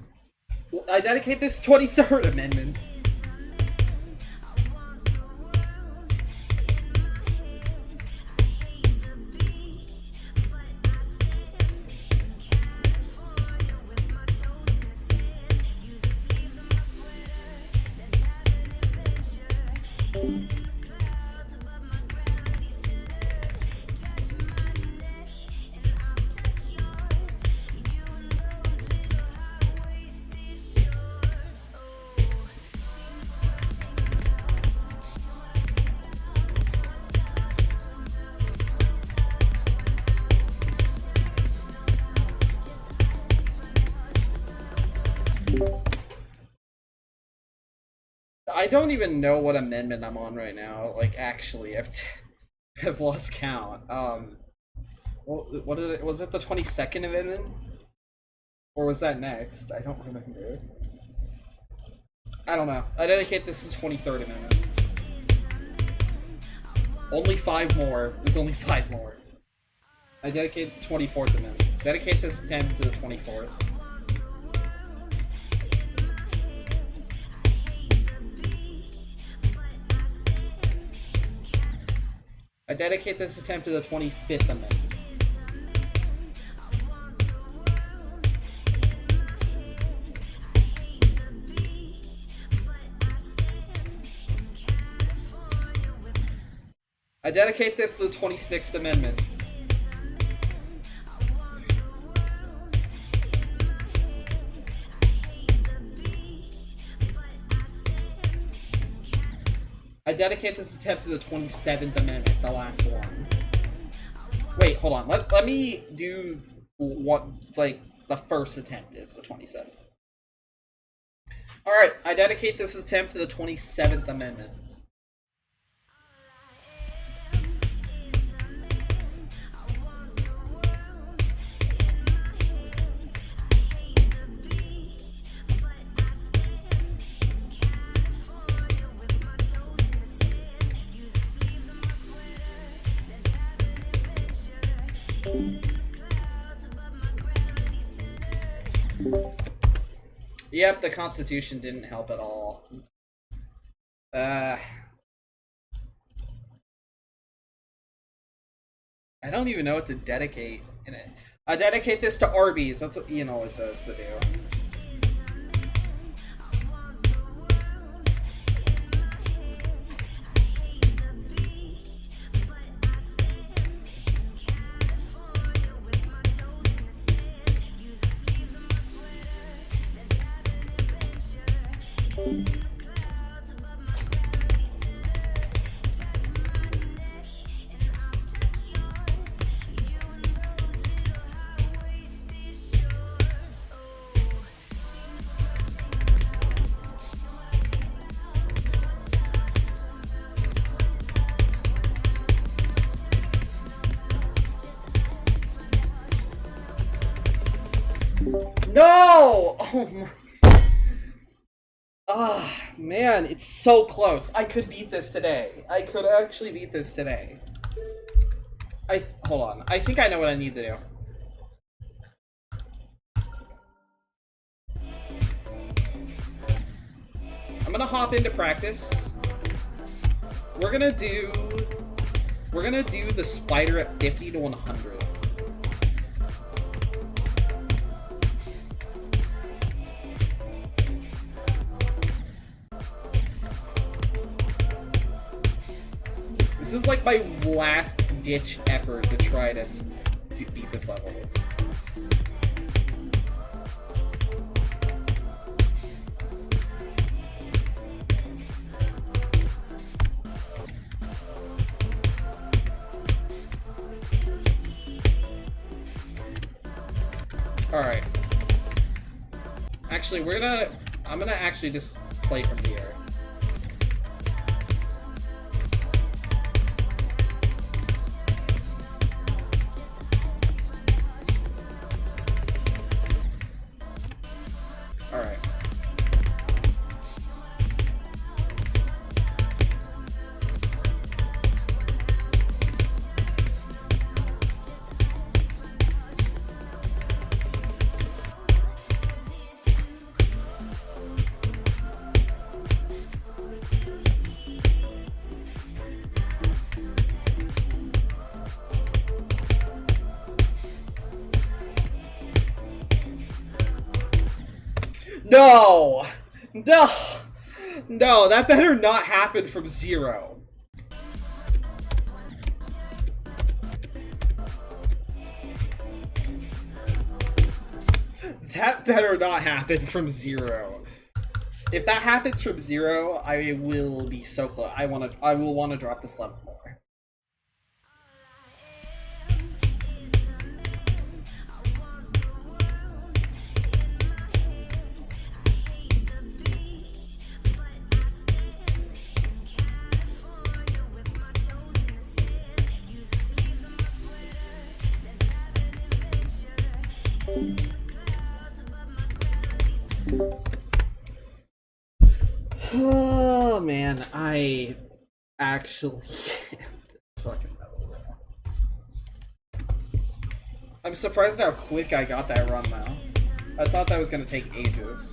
I dedicate this 23rd Amendment. I don't even know what amendment I'm on right now. Like, actually, I've lost count. What did it? Was it the 22nd Amendment, or was that next? I don't remember. I don't know. I dedicate this to the 23rd Amendment. Only 5 more. There's only 5 more. I dedicate the 24th Amendment. Dedicate this attempt to the 24th. I dedicate this attempt to the 25th Amendment. I dedicate this to the 26th Amendment. I dedicate this attempt to the 27th Amendment, the last one. Wait, hold on. Let me do what, like, the first attempt is, the 27th. Alright, I dedicate this attempt to the 27th Amendment. Yep, the Constitution didn't help at all. I don't even know what to dedicate in it. I dedicate this to Arby's. That's what Ian always says to do. No! Oh my... Ah, man, it's so close. I could beat this today. I could actually beat this today. Hold on. I think I know what I need to do. I'm gonna hop into practice. We're gonna do the spider at 50 to 100. This is like my last ditch effort to try to beat this level. Alright. Actually, I'm gonna actually just play from here. Alright. No! No! No, that better not happen from 0. That better not happen from 0. If that happens from 0, I will be so close. I will want to drop this level more. Oh man, I actually can't fucking metal roll. I'm surprised how quick I got that run now. I thought that was gonna take ages.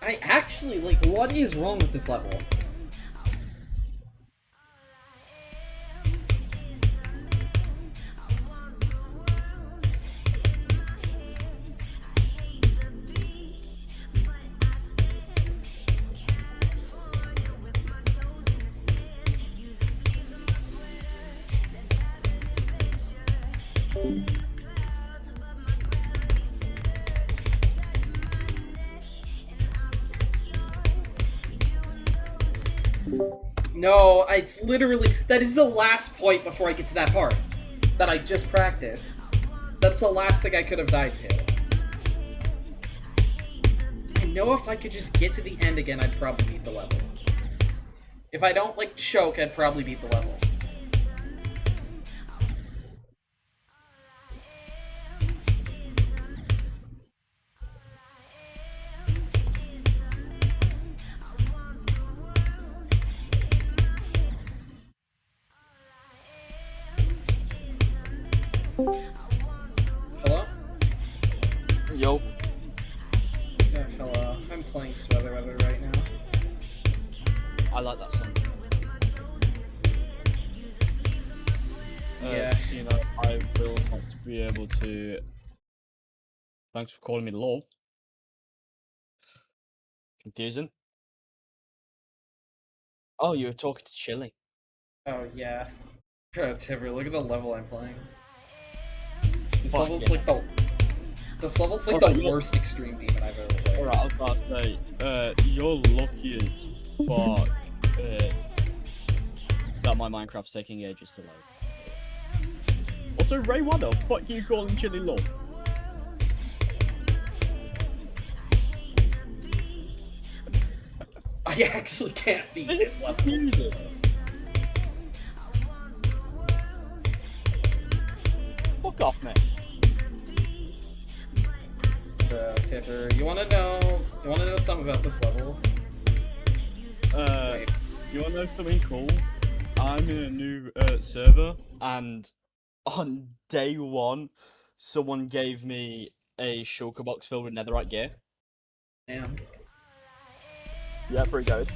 I actually, like, what is wrong with this level? No, it's literally that is the last point before I get to that part that I just practiced. That's the last thing I could have died to. I know if I could just get to the end again, I'd probably beat the level. If I don't, like, choke, I'd probably beat the level. Hello? Yo. Yeah, hello. I'm playing Sweather Weather right now. I like that song. Yeah. So, you know, I will want to be able to. Thanks for calling me love. Confusing. Oh, you were talking to Chili. Oh, yeah. Bro, Timber, look at the level I'm playing. This Fuck level's yeah. like the... This level's like Alright, the you're- worst extreme demon I've ever played. Alright, I was about to say, you're lucky as fuck that my Minecraft's taking ages to load. Also, Ray, why the fuck are you calling Chili love? I actually can't beat this level. Confusing. Fuck off, mate. Bro, Tipper, you wanna know something about this level? Wait. You wanna know something cool? I'm in a new server, and on day one, someone gave me a shulker box filled with netherite gear. Damn. Yeah, pretty good.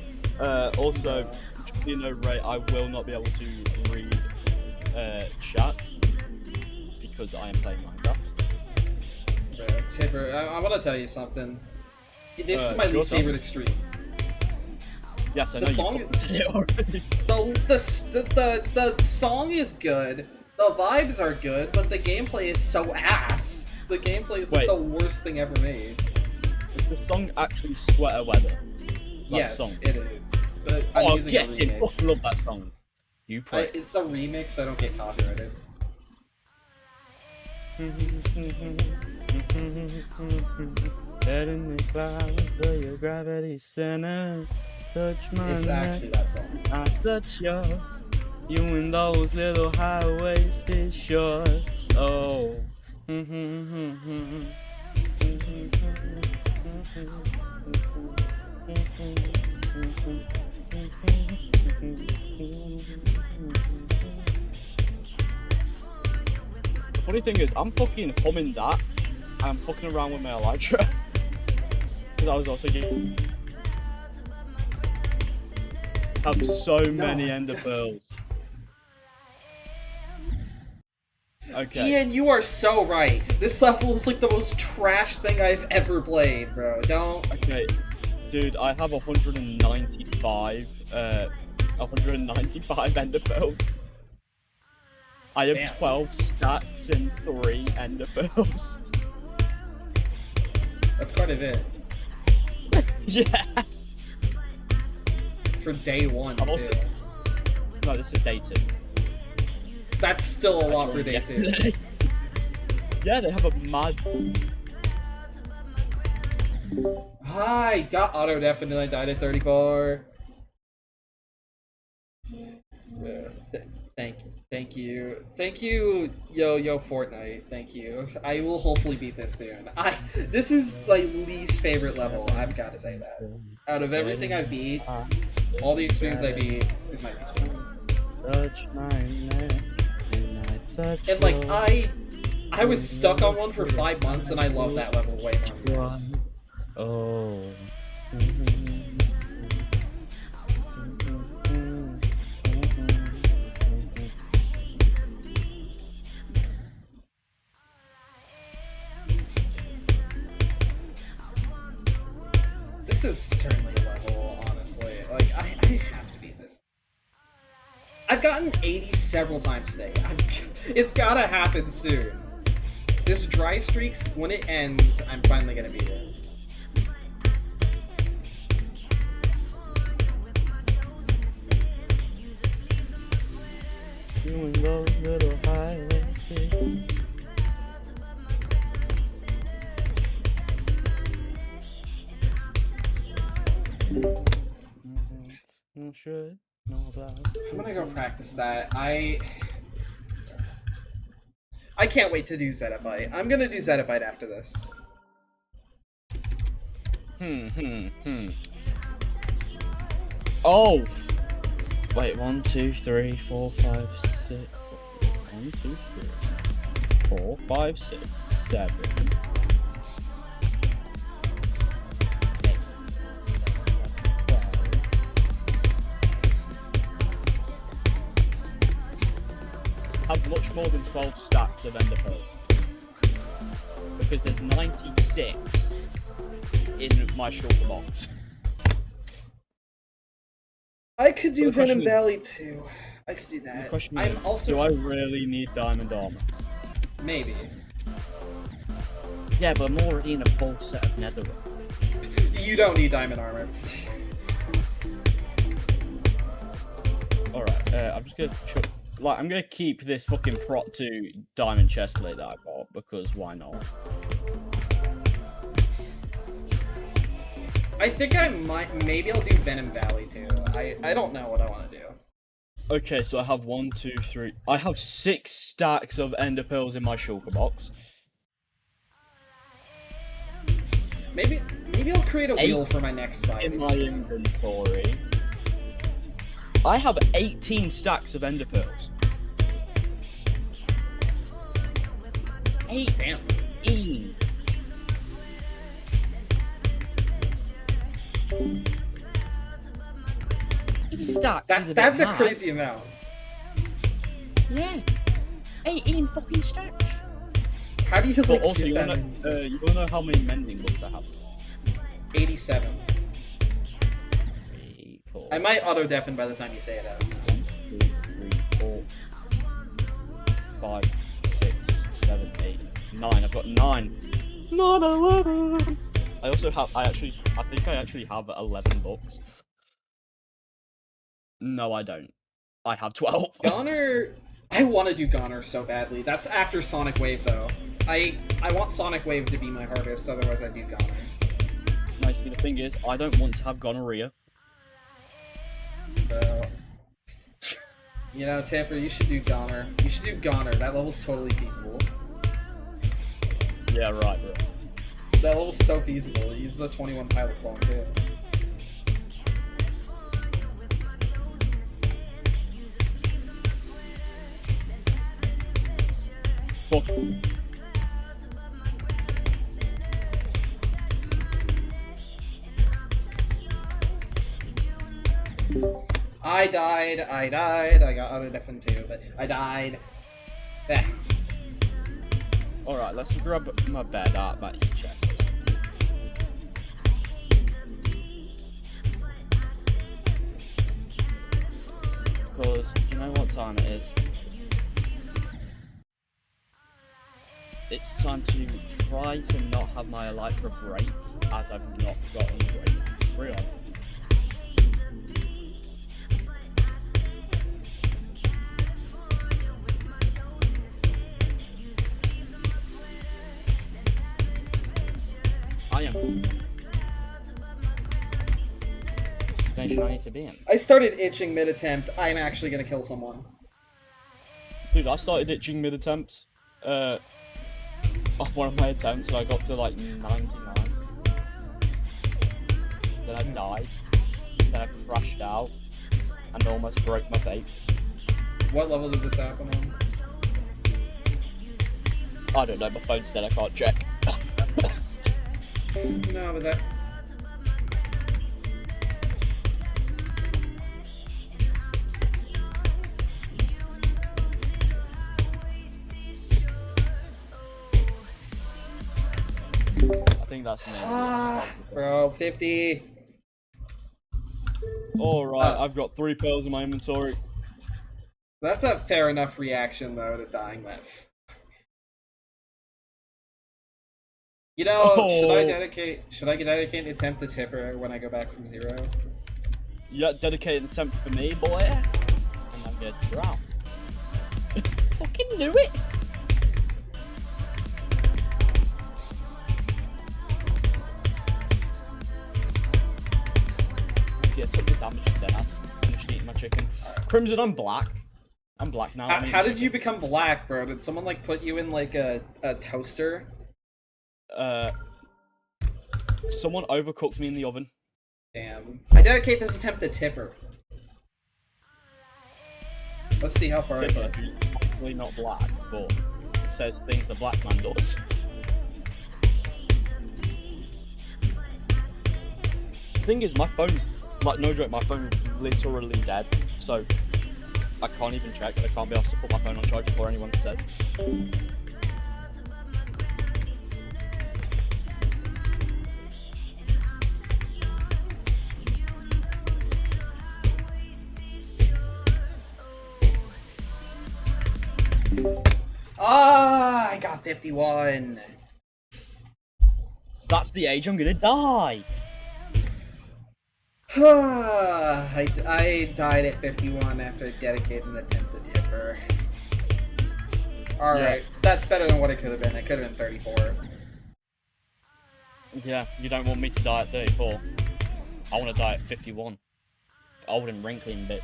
Also, just so you know, Ray, I will not be able to read chat because I am playing Minecraft. Bro, Tipper, I wanna tell you something. This is my sure, least tell favorite me. extreme. Yes, I The know song you is- commented it already. The song is good, the vibes are good, but the gameplay is so ass. The gameplay is like Wait. the worst thing ever made. Is the song actually Sweater Weather? Yes, song. it is. But I'm Oh, using yes, a I remix. fucking love that song. You play. It's a remix, so I don't get copyrighted. Head in the clouds, where your gravity center. Touch my It's neck, actually that song. I touch yours. You in those little high-waisted shorts. Oh. The funny thing is, I'm fucking humming that, and I'm fucking around with my elytra. Because I was also getting... have so many ender pearls. Okay. Ian, you are so right. This level is like the most trash thing I've ever played, bro. Don't. Okay. Dude, I have 195 ender pearls. I have Damn. 12 stacks and 3 ender pearls. That's quite a bit. Yeah. For day one, I'm also- too. No, this is day 2. That's still a lot for day 2. Yeah, they have a mad. Hi, got auto definitely died at 34. Thank you, yo Fortnite. Thank you. I will hopefully beat this soon. This is my least favorite level. I've got to say that. Out of everything I beat, all the extremes I beat is my least favorite. Touch my neck, and I touch And like yours. I was stuck on one for 5 months, and I love that level way more than this. Oh. This is certainly a level, honestly. Like, I have to beat this. I've gotten 80 several times today. It's gotta happen soon. This dry streaks, when it ends, I'm finally gonna beat it. Doing those little highway sticks. Should know about. I'm gonna go practice that. I can't wait to do Zettabyte. I'm gonna do Zettabyte after this. Oh! Wait, 1, 2, 3, 4, 5, 6. 1, 2, 3, 4, 5, 6, 7. Have much more than 12 stacks of ender pearls. Because there's 96 in my shulker box. I could do the question Venom is- Valley too. I could do The that. question I'm is, also do I really need diamond armor? maybe. Yeah, but I'm already in a full set of netherite. You don't need diamond armor. Alright, I'm just gonna I'm gonna keep this fucking Prot 2 diamond chestplate that I got, because why not? I think I maybe I'll do Venom Valley too. I don't know what I want to do. Okay, so I have 1, 2, 3. I have 6 stacks of ender pearls in my shulker box. Maybe I'll create a 8 wheel for my next side. In my inventory. I have 18 stacks of ender pearls. 18. Stacks is a bit That's a mad. crazy amount. Yeah. 18 fucking stacks. How do you But like also, get you that wanna, many? you wanna know how many mending books I have? 87. 3, 4. I might auto deafen by the time you say it out. 1, 2, 3, 4, 5, 6, 7, 8, 9. I've got 9. 9, 11. I also have. I think I actually have 11 books. No, I don't. I have 12. Goner. I want to do Goner so badly. That's after Sonic Wave though. I want Sonic Wave to be my hardest, otherwise I do Goner. No, see, the thing is, I don't want to have gonorrhea. So, you know, Tapper, you should do Goner. You should do Goner. That level's totally feasible. Yeah, right, bro. That level's so feasible. It uses a 21 Pilot song too. Fuck. I died. I got auto deafen too, but I died. Eh. Alright, let's grab my bed out my chest. Because you know what time it is? It's time to try to not have my Elytra break, as I've not gotten break. Real. I am. Station I need to be in. I started itching mid-attempt. I'm actually gonna kill someone. Dude, I started itching mid-attempt. Off one of my attempts, so I got to like 99. Then I died. Then I crashed out and almost broke my vape. What level did this happen on? I don't know, my phone's dead, I can't check. No, but that. I think that's the name. Ah, bro, 50. Alright, I've got 3 pearls in my inventory. That's a fair enough reaction though to dying that. You know, should I Oh. dedicate an attempt to Tipper when I go back from 0? Yeah, dedicate an attempt for me, boy. And I'm gonna drown. Fucking knew it. Yeah, took the damage then. I'm just eating my chicken. Crimson, I'm black. I'm black now. How did you become black, bro? Did someone like put you in like a toaster? Someone overcooked me in the oven. Damn. I dedicate this attempt to Tipper. Let's see how far I Tipper, get. who's actually not black, but says things a black man does. Thing is, my phone's like no joke. My phone is literally dead, so I can't even check. I can't be asked to put my phone on charge before anyone says. Ah, I got 51. That's the age I'm gonna die. I died at 51 after dedicating the attempt to Tipper. Alright, that's better than what it could have been. It could have been 34. Yeah, you don't want me to die at 34. I want to die at 51. Old and wrinkling bitch.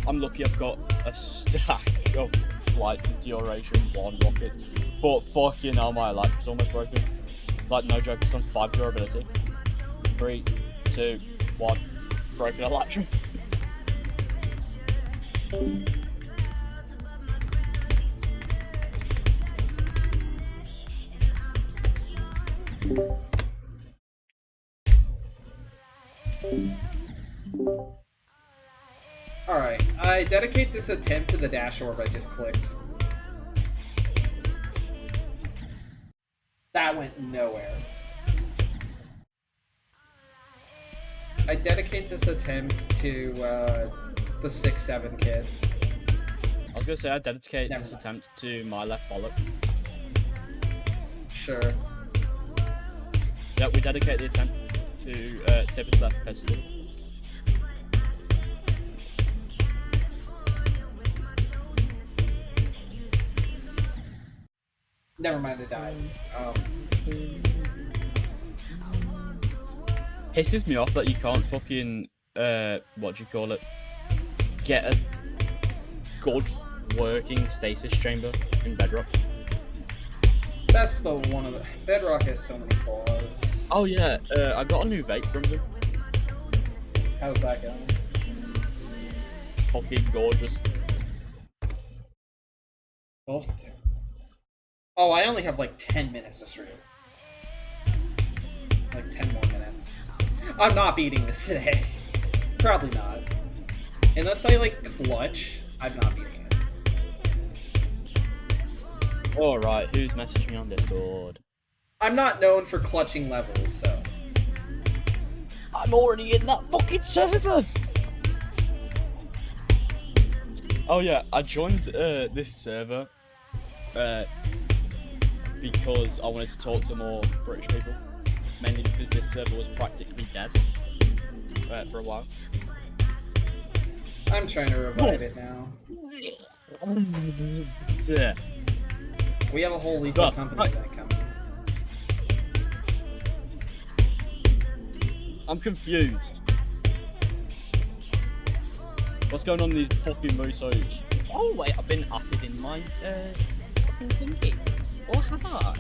I'm lucky I've got a stack of like duration 1 rockets. But fucking hell, my life is almost broken. Like no joke, it's on 5 durability. 3, 2, 1. Broken electron. Alright, I dedicate this attempt to the dash orb I just clicked. That went nowhere. I dedicate this attempt to the 6-7 kid. I was gonna say I dedicate Never this mind. attempt to my left bollock. Sure. Yeah, we dedicate the attempt to Tipper's left pistol. Never mind, I died. Pisses me off that you can't fucking what do you call it? Get a good working stasis chamber in Bedrock. That's the one of the... Bedrock has so many flaws. Oh yeah, I got a new vape from them. How's that going? Fucking gorgeous. Both. Oh, I only have like 10 minutes to stream. Like 10 more minutes. I'm not beating this today. Probably not. Unless I like clutch, I'm not beating it. Alright, who's messaging me on Discord? I'm not known for clutching levels, so. I'm already in that fucking server! Oh yeah, I joined this server because I wanted to talk to more British people. Mainly because this server was practically dead for a while. I'm trying to revive it now. Yeah. We have a whole lethal Right, company right. that coming. I'm confused. What's going on in these fucking research? Oh wait, I've been added in my fucking thingy. Or have I?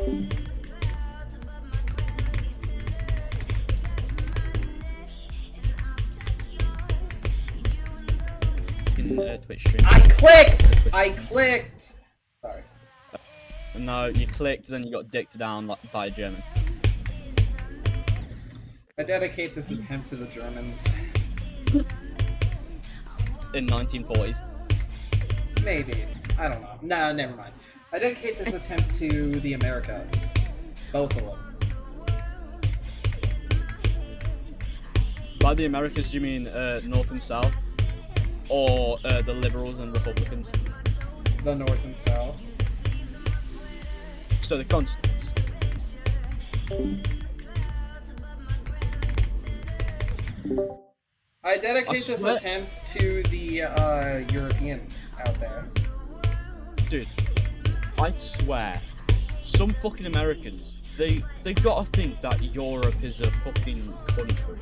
In Twitch stream. I clicked! I clicked! Sorry. No, you clicked, then you got dicked down like, by a German. I dedicate this attempt to the Germans. In 1940s. Maybe. I don't know. No, never mind. I dedicate this attempt to the Americas. Both of them. By the Americas, do you mean North and South? Or the Liberals and Republicans? The North and South. So the continents. I dedicate I this swear- attempt to the Europeans out there. Dude, I swear, some fucking Americans, they gotta think that Europe is a fucking country.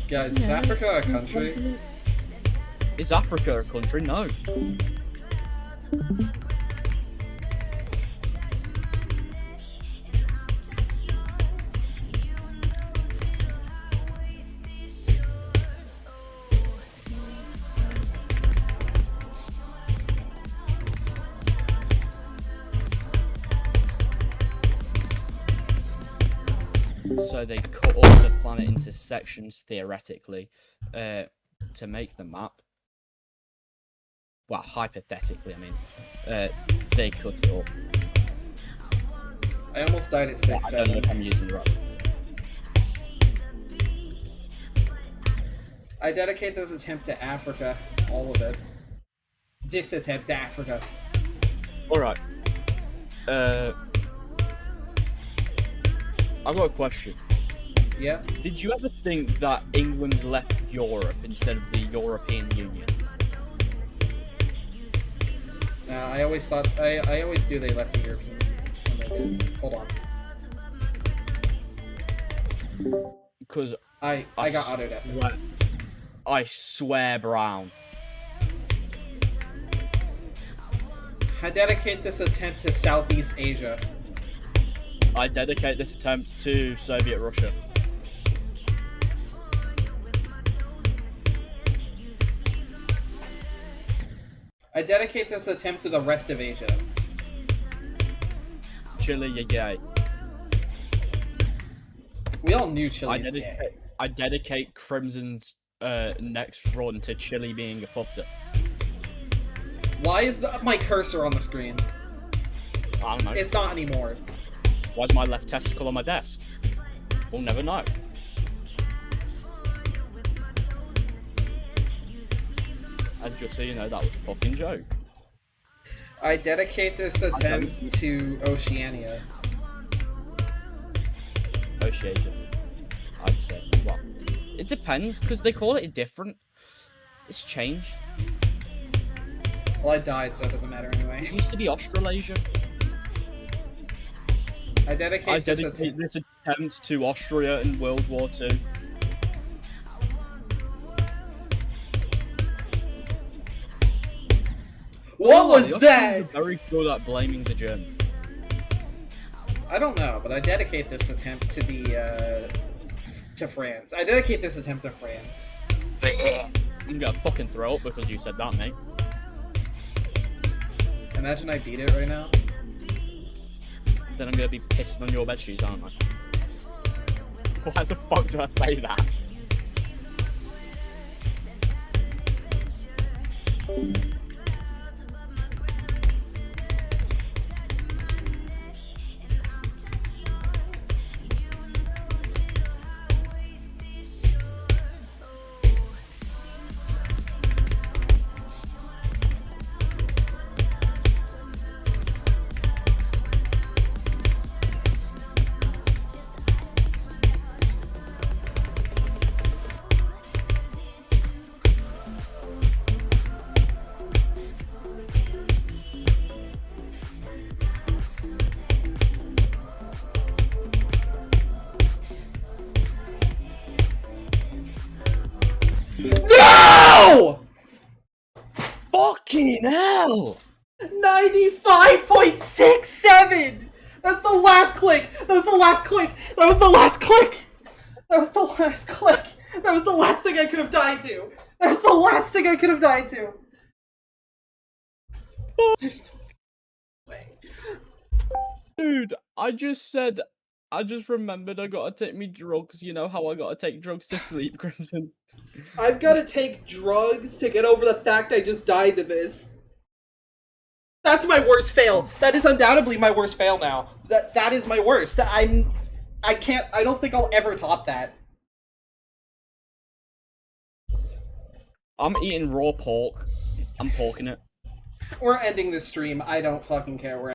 Guys, is Africa a country? Is Africa a country? No. So they cut off the planet into sections theoretically to make the map. Well, hypothetically, I mean, they cut it up. I almost died at 6 I don't know 7. if I'm using the right. I dedicate this attempt to Africa, all of it. This attempt to Africa. All right. I've got a question. Yeah. Did you ever think that England left Europe instead of the European Union? I always thought I always do they left the European when they did. Hold on. Because I got autoed at. I swear, Brown. I dedicate this attempt to Southeast Asia. I dedicate this attempt to Soviet Russia. I dedicate this attempt to the rest of Asia. Chile, you're gay. We all knew Chile is gay. I dedicate Crimson's next run to Chile being a pufter. Why is my cursor on the screen? I don't know. It's not anymore. Why's my left testicle on my desk? We'll never know. And just so you know, that was a fucking joke. I dedicate this attempt to Oceania. Oceania. I'd say. Well, it depends, because they call it different. It's changed. Well, I died, so it doesn't matter anyway. It used to be Australasia. I dedicate this this attempt to Austria in World War II. What was The that? Austrians are very good at blaming the Germans. I don't know, but I dedicate this attempt to the to France. I dedicate this attempt to France. I'm gonna fucking throw up because you said that, mate. Imagine I beat it right now. Then I'm gonna be pissing on your bedsheets, aren't I? Why the fuck do I say that? No! Fucking hell! 95.67! That's the last click! That was the last click! That was the last click! That was the last click! That was the last thing I could have died to! That was the last thing I could have died to! There's no way. Dude, I just remembered I gotta take me drugs. You know how I gotta take drugs to sleep, Crimson? I've got to take drugs to get over the fact I just died to this. That's my worst fail. That is undoubtedly my worst fail now. That is my worst. I don't think I'll ever top that. I'm eating raw pork. I'm porking it. We're ending this stream. I don't fucking care. We're